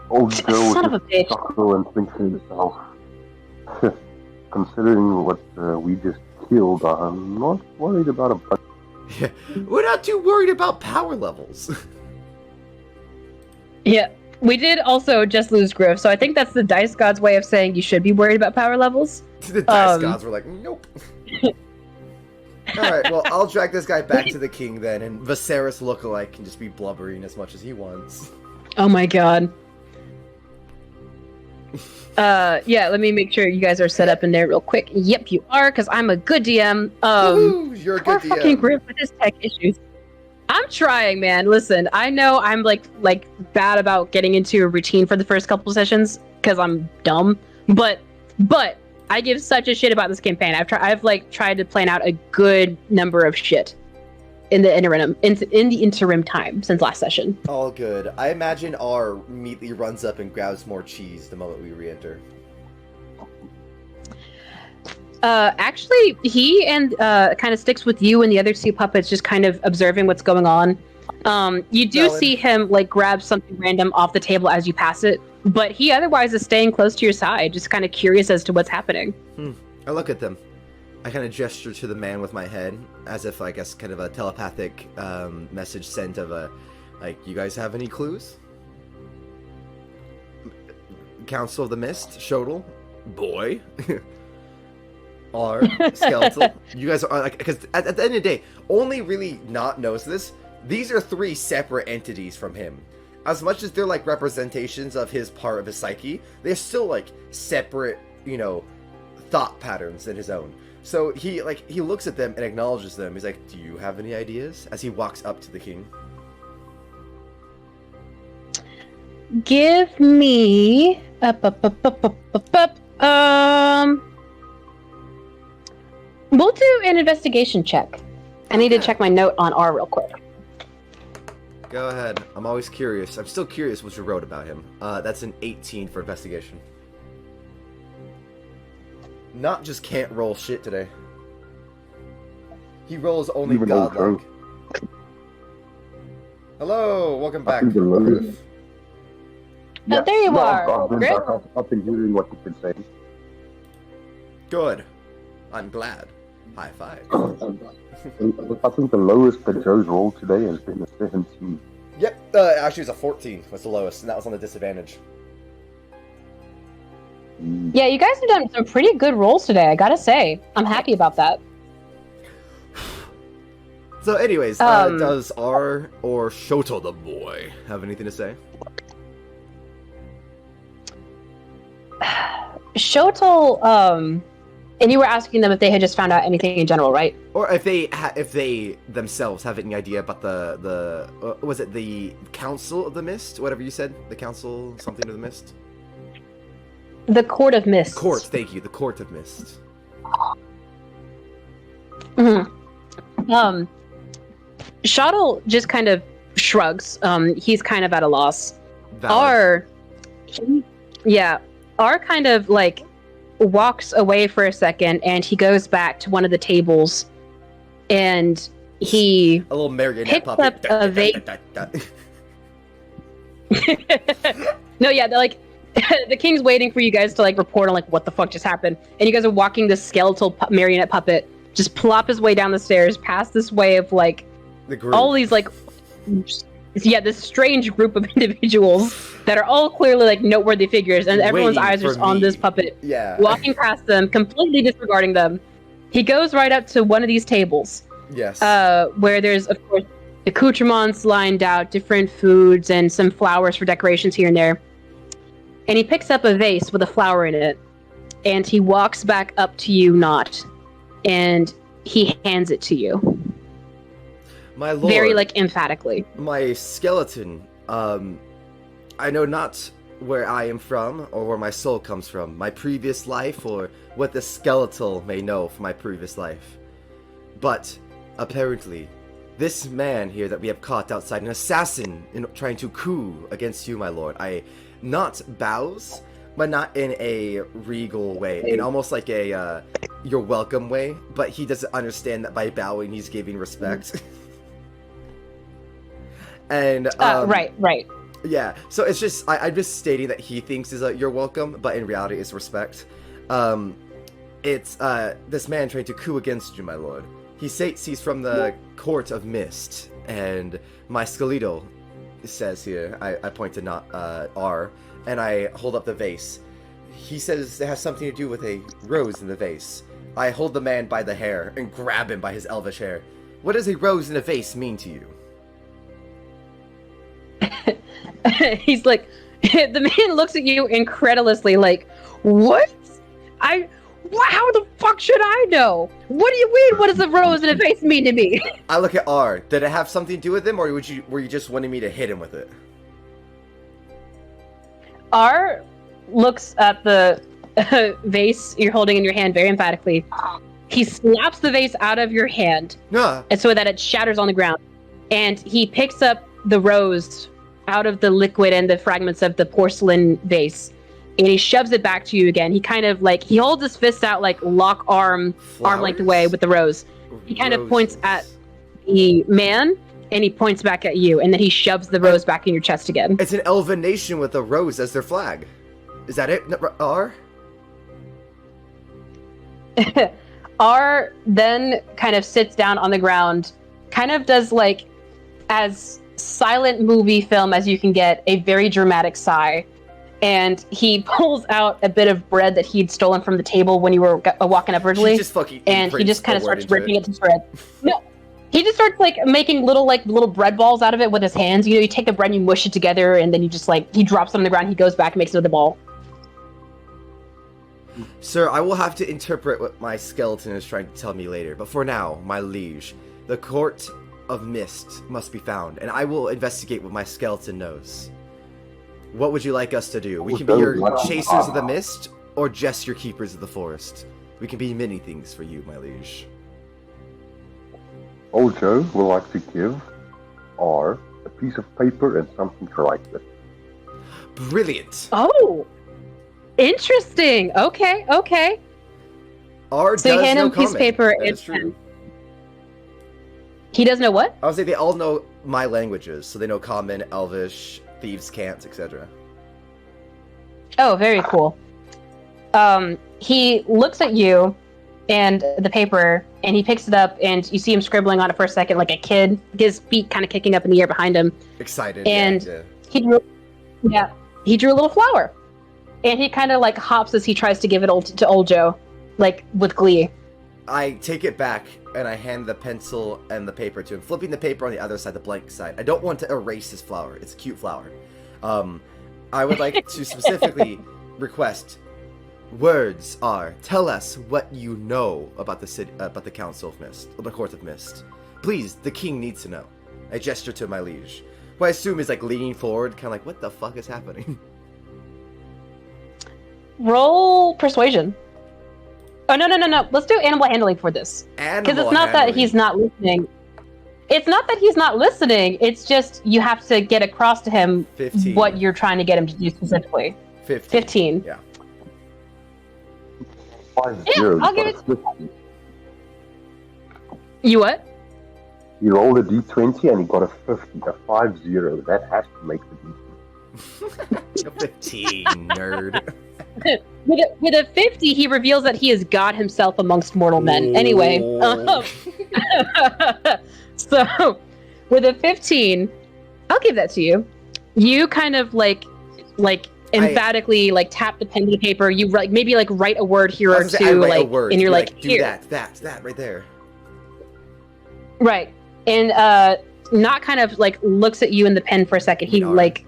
Old Joe Son of would a just bitch. chuckle and think to himself, considering what we just killed, I'm not worried about a bunch Yeah, we're not too worried about power levels. Yeah. We did also just lose Gryph, so I think that's the Dice God's way of saying you should be worried about power levels. The Dice Gods were like, nope. Alright, well, I'll drag this guy back to the king then, and Viserys lookalike can just be blubbering as much as he wants. Oh my god. Yeah, let me make sure you guys are set up in there real quick. Yep, you are, because I'm a good DM. Woo-hoo, you're a poor good fucking DM. Gryph with his tech issues. I'm trying, man. Listen, I know I'm like bad about getting into a routine for the first couple sessions because I'm dumb. But I give such a shit about this campaign. I've tried to plan out a good number of shit in the interim time since last session. All good. I imagine R immediately runs up and grabs more cheese the moment we re-enter. Actually, he and kind of sticks with you and the other two puppets, just kind of observing what's going on. You do Valid. see him like grab something random off the table as you pass it, but he otherwise is staying close to your side, just kind of curious as to what's happening. I look at them. I kind of gesture to the man with my head, as if, I guess, kind of a telepathic message sent of a, like, you guys have any clues? Council of the Mist, Shodel, boy, R, Skeletal. You guys are, like, because at the end of the day, only really Knott knows this. These are three separate entities from him. As much as they're, like, representations of his part of his psyche, they're still, like, separate, you know, thought patterns than his own. So he looks at them and acknowledges them. He's like, do you have any ideas? As he walks up to the king. Give me we'll do an investigation check. I need to check my note on R real quick. Go ahead. I'm always curious. I'm still curious what you wrote about him. That's an 18 for investigation. Not just can't roll shit today. He rolls only Even though godlike. Hello, welcome back. think the lowest- Gryph. Oh, there you are. I've been Gryph? back. I've been hearing what you've been saying. Good. I'm glad. High five. I think the lowest that Joe's rolled today has been a 17. Yep, actually it was a 14 was the lowest, and that was on the disadvantage. Yeah, you guys have done some pretty good rolls today, I gotta say. I'm happy about that. So anyways, does R or Shoto the boy have anything to say? Shotel, and you were asking them if they had just found out anything in general, right? Or if they themselves have any idea about the was it the Council of the Mist? Whatever you said, the Council something of the Mist. The Court of Mists. Court, thank you, the Court of Mist. Mm-hmm. Shotel just kind of shrugs. He's kind of at a loss. Valid. R kind of like walks away for a second, and he goes back to one of the tables, and he a little marionette picks puppet. up a vape. No, yeah, they're like the king's waiting for you guys to like report on like what the fuck just happened, and you guys are walking this skeletal marionette puppet just plop his way down the stairs past this way of like The group. all these like this strange group of individuals that are all clearly like noteworthy figures, and everyone's Waiting eyes are just for on me. this puppet, Yeah. walking past them, completely disregarding them. He goes right up to one of these tables, Yes. where there's of course accoutrements lined out, different foods, and some flowers for decorations here and there. And he picks up a vase with a flower in it, and he walks back up to you, Knott, and he hands it to you. My lord. Very like emphatically. My skeleton. I know not where I am from or where my soul comes from, my previous life, or what the skeletal may know from my previous life. But apparently, this man here that we have caught outside, an assassin in trying to coup against you, my lord. Not bows, but not in a regal way, in almost like a you're welcome way. But he doesn't understand that by bowing he's giving respect. And Right. yeah, so it's just I'm just stating that he thinks is a you're welcome, but in reality it's respect. It's this man trying to coup against you, my lord. He states he's from the Court of Mist, and my skeletal says here, I point to not R, and I hold up the vase. He says it has something to do with a rose in the vase. I hold the man by the hair and grab him by his elvish hair. What does a rose in a vase mean to you? He's like, the man looks at you incredulously, like, what? How the fuck should I know? What do you mean? What does a rose in a vase mean to me? I look at R. Did it have something to do with him, or were you just wanting me to hit him with it? R looks at the vase you're holding in your hand very emphatically. He slaps the vase out of your hand, and so that it shatters on the ground. And he picks up the rose out of the liquid and the fragments of the porcelain vase, and he shoves it back to you again. He kind of like, he holds his fist out like lock arm length away with the rose. He kind of points at the man, and he points back at you, and then he shoves the rose back in your chest again. It's an elven nation with a rose as their flag. Is that it, R? R then kind of sits down on the ground, kind of does like as silent movie film as you can get, a very dramatic sigh, and he pulls out a bit of bread that he'd stolen from the table when you were walking up originally, and he just kind of starts ripping it to shreds. No, he just starts like making little bread balls out of it with his hands. You know, you take the bread and you mush it together, and then you just like, he drops it on the ground, he goes back and makes another ball. Sir, I will have to interpret what my skeleton is trying to tell me later, but for now, my liege, the Court of Mist must be found, and I will investigate what my skeleton knows. What would you like us to do? We can be your chasers of the mist, or just your keepers of the forest. We can be many things for you, my liege. Old Joe would like to give R a piece of paper and something to write with. Brilliant! Oh! Interesting. Okay. R so you hand him a piece of paper. That is true. He does know what? I would say they all know my languages, so they know Common, Elvish, Thieves' Cant, etc. Oh, very cool. He looks at you and the paper, and he picks it up, and you see him scribbling on it for a second, like a kid. His feet kind of kicking up in the air behind him. Excited. And yeah. he drew a little flower. And he kind of like hops as he tries to give it to old Joe, like with glee. I take it back and I hand the pencil and the paper to him, flipping the paper on the other side, the blank side. I don't want to erase his flower. It's a cute flower. I would like to specifically request words are, tell us what you know about the city, about the Council of Mist, or the Court of Mist. Please, the king needs to know. I gesture to my liege, who I assume is like leaning forward, kind of like, what the fuck is happening? Roll persuasion. Oh, no. Let's do animal handling for this. Because it's not that he's not listening. It's not that he's not listening. It's just you have to get across to him 15. What you're trying to get him to do specifically. 15. Yeah. 5-0. Yeah, I'll give it. 50. You what? He rolled a d20 and he got a 50, a 5-0. That has to make the d20. 15, nerd. With a 50, he reveals that he is God himself amongst mortal men. Anyway, so with a 15, I'll give that to you. You kind of like emphatically like tap the pen to the paper. You like maybe like write a word here or two, like, and you're like, do here. that right there. Right, and Knott kind of like looks at you in the pen for a second. He like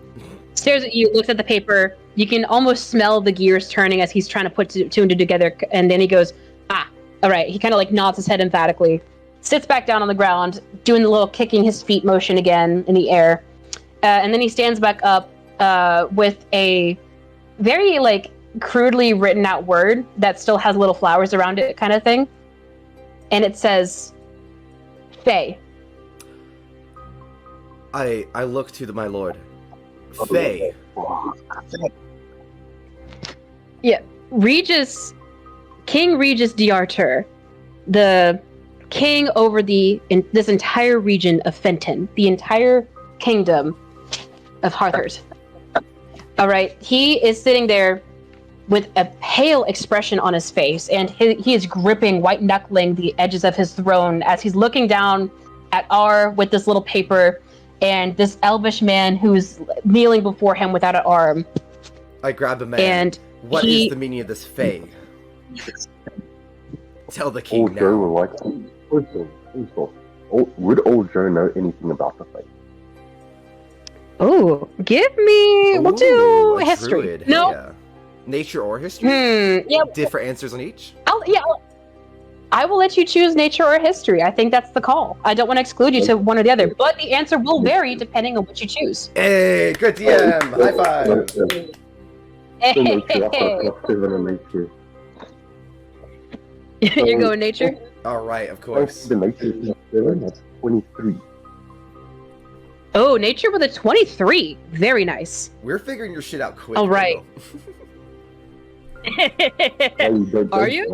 stares at you, looks at the paper. You can almost smell the gears turning as he's trying to put two and two together, and then he goes, all right. He kind of like nods his head emphatically, sits back down on the ground, doing the little kicking his feet motion again in the air, and then he stands back up with a very like crudely written out word that still has little flowers around it kind of thing, and it says, Fae. I look to my lord. Fae. Yeah, King Regis d'Artur, the king over this entire region of Fenton, the entire kingdom of Harthurt. All right, he is sitting there with a pale expression on his face, and he is gripping, white-knuckling the edges of his throne as he's looking down at R with this little paper, and this elvish man who's kneeling before him without an arm. I grab the man. And what is the meaning of this Fae? Tell the king Old Joe now. will like. First off, would old Joe know anything about the Fae? Oh, give me. We'll do Ooh, a history. druid, No. yeah. Nature or history? Yep. Different answers on each? I will let you choose nature or history. I think that's the call. I don't want to exclude you to one or the other, but the answer will vary depending on what you choose. Hey, good DM! High five! You're going nature? Alright, of course. The nature is 7, that's 23. Oh, nature with a 23. Very nice. We're figuring your shit out quick. All right. Are you?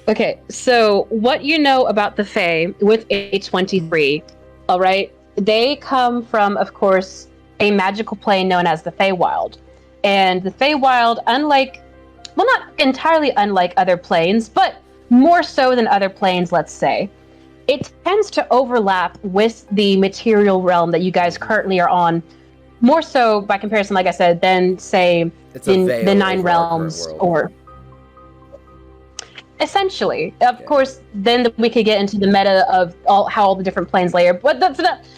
Okay, so what you know about the Fae with a 23, all right? They come from, of course, a magical plane known as the Feywild. And the Feywild, unlike, well, not entirely unlike other planes, but more so than other planes, let's say, it tends to overlap with the material realm that you guys currently are on, more so by comparison, like I said, than, say, in the Nine Realms or... Essentially. Of course, then we could get into the meta of how all the different planes layer. But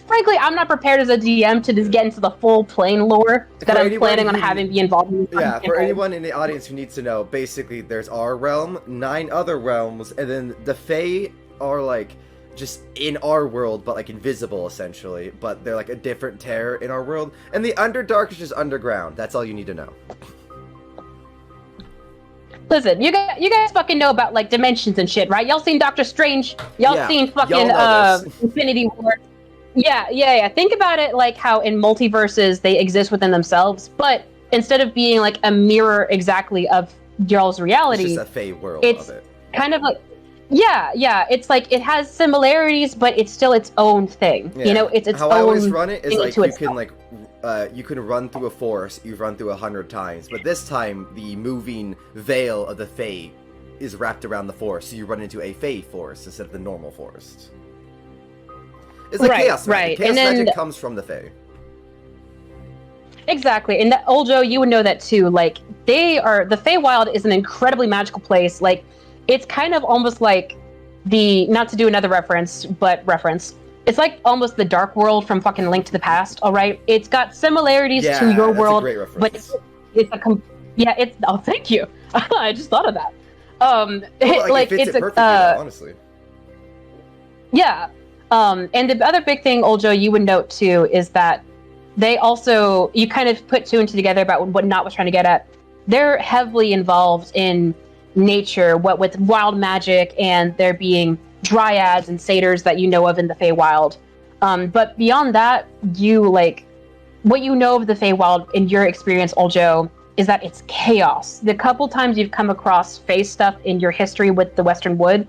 frankly, I'm not prepared as a DM to just get into the full plane lore that I'm planning on having be involved in. Yeah, for anyone in the audience who needs to know, basically there's our realm, 9 other realms, and then the Fae are like just in our world, but like invisible essentially. But they're like a different terror in our world. And the Underdark is just underground. That's all you need to know. Listen, you guys fucking know about like dimensions and shit, right? Y'all seen Doctor Strange? Y'all seen fucking Infinity War? Yeah. Think about it like how in multiverses they exist within themselves, but instead of being like a mirror exactly of y'all's reality, it's just a Fae world it's of it. Kind of like it's like it has similarities, but it's still its own thing. Yeah. You know, it's its how own. I always run it is like you itself. can like you can run through a forest, you've run through 100 times, but this time the moving veil of the Fae is wrapped around the forest, so you run into a Fae forest instead of the normal forest. It's like chaos magic. Chaos magic comes from the Fae. Exactly, and that, old Joe, you would know that too. Like the Feywild is an incredibly magical place. Like it's kind of almost like not to do another reference, it's like almost the Dark World from fucking Link to the Past. All right, it's got similarities to your world, but oh, thank you. I just thought of that. Honestly. Yeah. And the other big thing, old Joe, you would note too, is that they also, you kind of put two and two together about what Knott was trying to get at. They're heavily involved in nature, what with wild magic, and there being dryads and satyrs that you know of in the Feywild. But beyond that, what you know of the Feywild in your experience, old Joe, is that it's chaos. The couple times you've come across Fae stuff in your history with the Western Wood,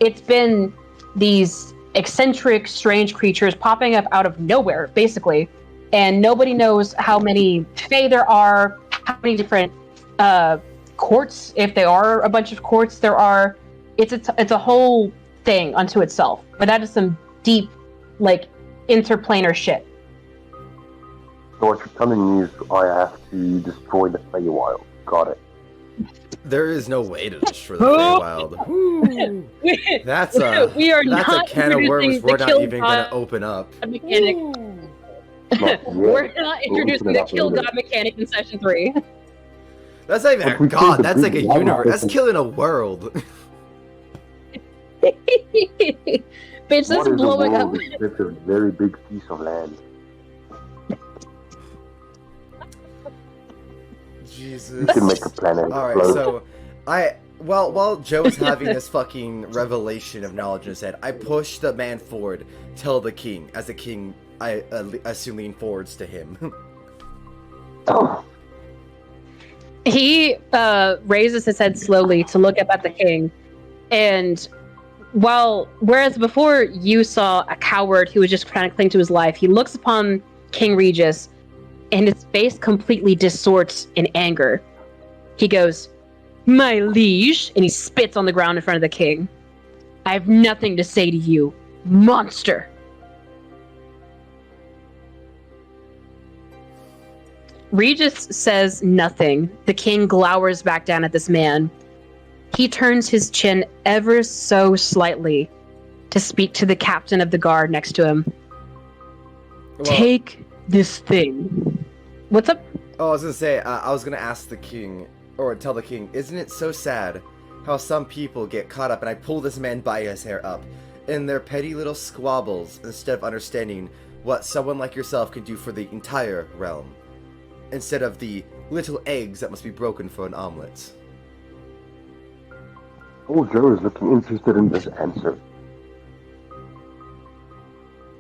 it's been these eccentric, strange creatures popping up out of nowhere, basically. And nobody knows how many Fae there are, how many different courts, if there are a bunch of courts there are. It's a whole thing unto itself. But that is some deep, interplanar shit. So what you're telling me is I have to destroy the Feywild. Got it. There is no way to destroy the Feywild. That's a can of worms we're not even going to open up. Mechanic. We're not introducing the kill god mechanic in session 3. That's not even a god, that's like a universe. That's killing a world. Bitch, that's blowing up. It's a very big piece of land. Jesus. You can make a planet. Alright, so while Joe's having this fucking revelation of knowledge in his head, I push the man forward, tell the king, as the king, I assume, lean forwards to him. He raises his head slowly to look up at the king, and whereas before you saw a coward who was just trying to cling to his life, he looks upon King Regis, and his face completely distorts in anger. He goes, "My liege," and he spits on the ground in front of the king. "I have nothing to say to you, monster." Regis says nothing. The king glowers back down at this man. He turns his chin ever so slightly to speak to the captain of the guard next to him. Well, "Take this thing." What's up? Oh, I was gonna say, I was gonna ask the king, or tell the king, isn't it so sad how some people get caught up, and I pull this man by his hair up, in their petty little squabbles, instead of understanding what someone like yourself can do for the entire realm, instead of the little eggs that must be broken for an omelet. Old Joe is looking interested in this answer.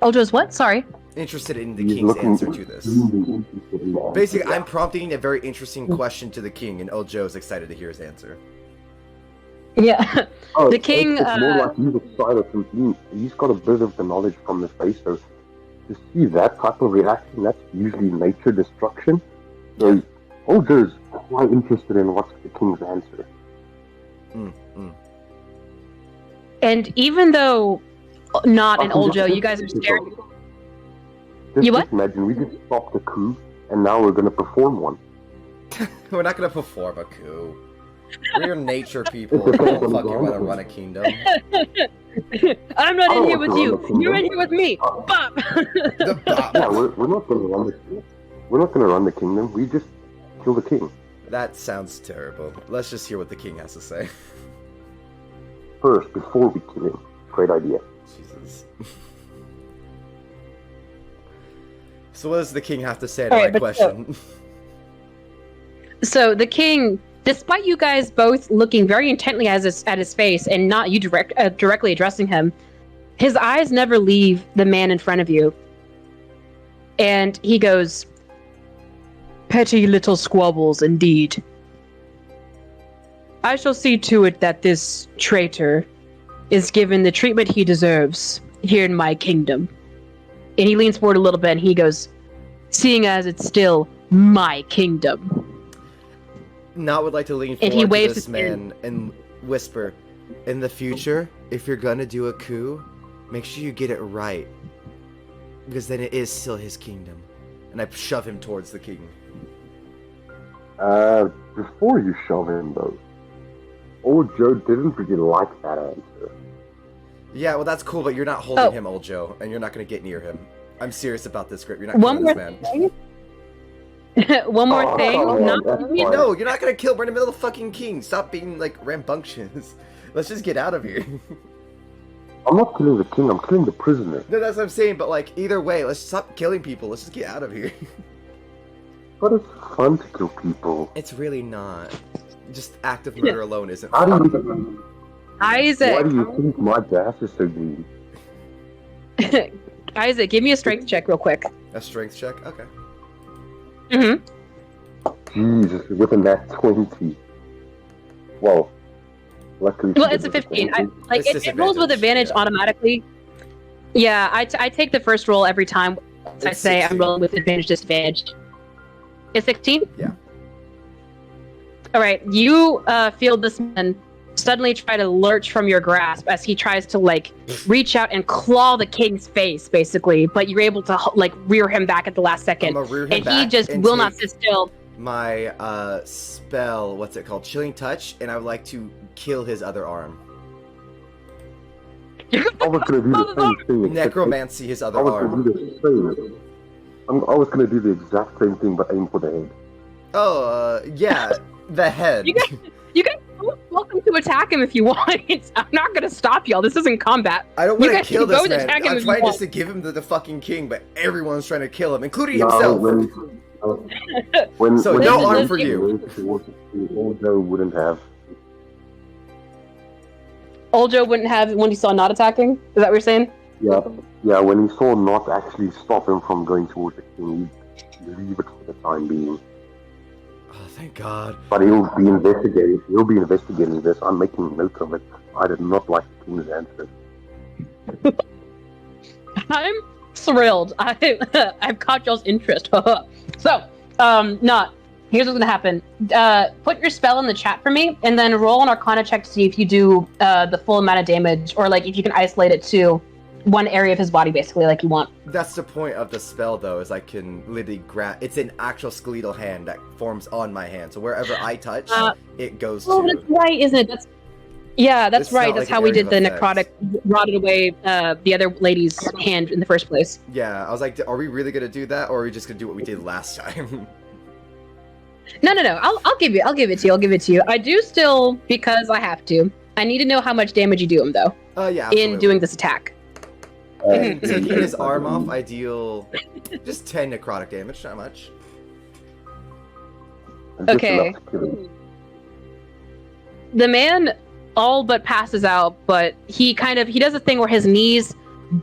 Oljo's what? Sorry. Interested in the He's king's looking answer to this. extremely interested in the answer. Basically, I'm prompting a very interesting question to the king, and old Joe's excited to hear his answer. Yeah. Oh, The king, It's more like he's excited since he's got a bit of the knowledge from the face, so to see that type of reaction, that's usually nature destruction. So old Joe's quite interested in what's the king's answer. And even though Knott and Oljo, you guys are staring. You what? Just imagine we just stopped a coup, and now we're going to perform one. We're not gonna perform a coup. We're nature people. We don't fucking want to run a kingdom. I'm not in here with you. You're in here with me. Bop. The bop. Yeah, we're not going to run the kingdom. We're not going to run the kingdom. We just kill the king. That sounds terrible. Let's just hear what the king has to say. First, before we kill him. Great idea. Jesus. So what does the king have to say to All my right, but question? So the king, despite you guys both looking very intently at his face and not you directly addressing him, his eyes never leave the man in front of you. And he goes, "Petty little squabbles indeed. I shall see to it that this traitor is given the treatment he deserves here in my kingdom." And he leans forward a little bit and he goes, "Seeing as it's still my kingdom." Knott would like to lean And forward he to waves this his man and whisper, "In the future, if you're gonna do a coup, make sure you get it right. Because then it is still his kingdom." And I shove him towards the king. Before you shove him, though, old Joe didn't really like that answer. Yeah, well that's cool, but you're not holding Oh. him, old Joe, and you're not gonna get near him. I'm serious about this, Gryph. You're not One killing more this man. thing. One more Oh, thing. come on, Not that's fine. No, you're not gonna kill. We're in the middle of the fucking king. Stop being like rambunctious. Let's just get out of here. I'm not killing the king, I'm killing the prisoner. No, that's what I'm saying, but like either way, let's stop killing people. Let's just get out of here. But it's fun to kill people. It's really not. Just active murder alone isn't How fun. do you, Isaac. why do you think my gas is so green? Isaac, give me a strength check real quick. A strength check? Okay. Jesus, within that 20. Well, luckily. Well, it's a 15. It's It rolls with disadvantage, advantage yeah. automatically. Yeah, I take the first roll every time. I It's say 16. I'm rolling with advantage, disadvantage. It's 16? Yeah. All right, you feel this man suddenly try to lurch from your grasp as he tries to like reach out and claw the king's face, basically. But you're able to like rear him back at the last I'm second, gonna rear him and he back just and will not take sit still. my spell, what's it called? Chilling Touch, and I would like to kill his other arm. I was gonna do the same thing. except Necromancy his I other was arm. gonna do the same. I was gonna do the exact same thing, but aim for the head. Oh, yeah, the head. You guys are welcome to attack him if you want. I'm not gonna stop y'all. This isn't combat. I don't You want to guys kill can go this man. attack him I'm if you trying want. just to give him the fucking king, but everyone's trying to kill him, including No, himself. when So no arm arm for you. Old Joe wouldn't have. Old Joe wouldn't have when he saw not attacking. Is that what you're saying? Yeah. When he saw not actually stop him from going towards the king, he'd leave it for the time being. Oh, thank God. But he'll be investigating. He'll be investigating this. I'm making note of it. I did not like the king's answer. I'm thrilled. I've caught y'all's interest. So, not. Here's what's gonna happen. Put your spell in the chat for me, and then roll an Arcana check to see if you do the full amount of damage, or like if you can isolate it to one area of his body, basically, like you want. That's the point of the spell, though, is I can literally grab. It's an actual skeletal hand that forms on my hand, so wherever I touch, it goes Oh, to. that's right, isn't it? That's It's right. not That's like how an we area did the of effect. necrotic, rotted away the other lady's hand in the first place. Yeah, I was like, are we really gonna do that, or are we just gonna do what we did last time? No. I'll give it to you. I do still, because I have to. I need to know how much damage you do him, though, Yeah. in Absolutely. doing this attack. Taking his arm off, I deal just 10 necrotic damage, not much. And just Okay. enough to kill him. The man all but passes out, but he does a thing where his knees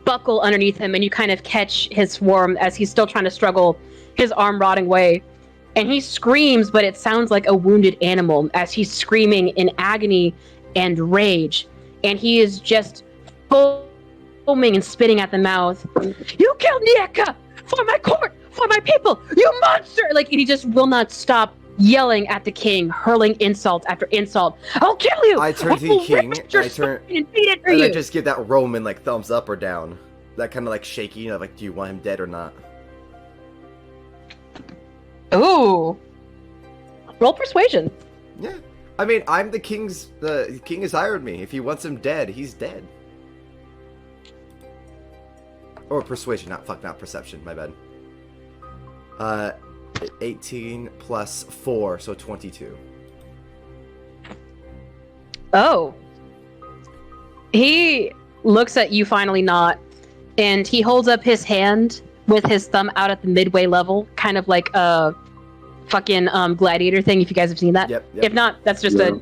buckle underneath him, and you kind of catch his form as he's still trying to struggle, his arm rotting away. And he screams, but it sounds like a wounded animal as he's screaming in agony and rage. And he is just foaming and spitting at the mouth. You killed Nieka! For my court! For my people! You monster! Like, he just will not stop yelling at the king, hurling insult after insult. I'll kill you! I turn to the king, and I turn, and beat it for and you! I just give that Roman, like, thumbs up or down. That kind of, like, shaky, you know, like, do you want him dead or not? Ooh. Roll persuasion. Yeah. I mean, I'm the king's, the king has hired me. If he wants him dead, he's dead. Or persuasion, not perception, my bad. 18 plus 4, so 22. Oh. He looks at you finally, not, and he holds up his hand with his thumb out at the midway level, kind of like a fucking gladiator thing, if you guys have seen that. Yep. If not, that's just a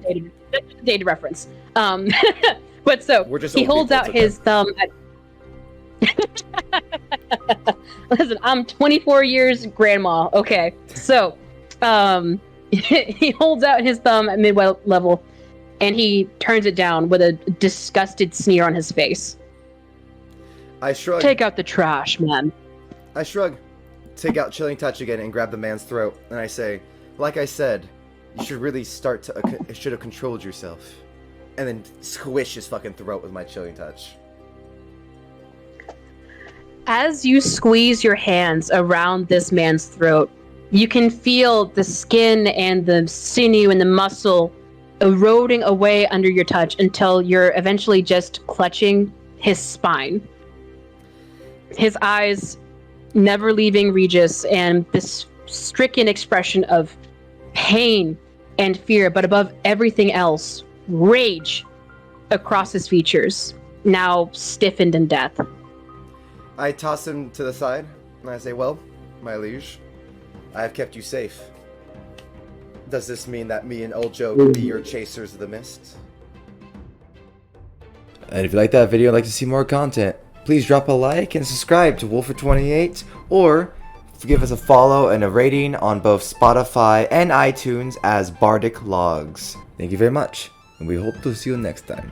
dated reference. But so We're just he old holds people, out it's okay. his thumb at Listen, I'm 24 years grandma. Okay. So he holds out his thumb at midway level, and he turns it down with a disgusted sneer on his face. I shrug. Take out the trash, man. I shrug, take out Chilling Touch again, and grab the man's throat. And I say, like I said, you should really start to, should have controlled yourself. And then squish his fucking throat with my Chilling Touch. As you squeeze your hands around this man's throat, you can feel the skin and the sinew and the muscle eroding away under your touch until you're eventually just clutching his spine. His eyes never leaving Regis, and this stricken expression of pain and fear, but above everything else, rage across his features, now stiffened in death. I toss him to the side, and I say, well, my liege, I have kept you safe. Does this mean that me and old Joe can be your chasers of the mist? And if you like that video and like to see more content, please drop a like and subscribe to Wolfer28, or give us a follow and a rating on both Spotify and iTunes as Bardic Logs. Thank you very much, and we hope to see you next time.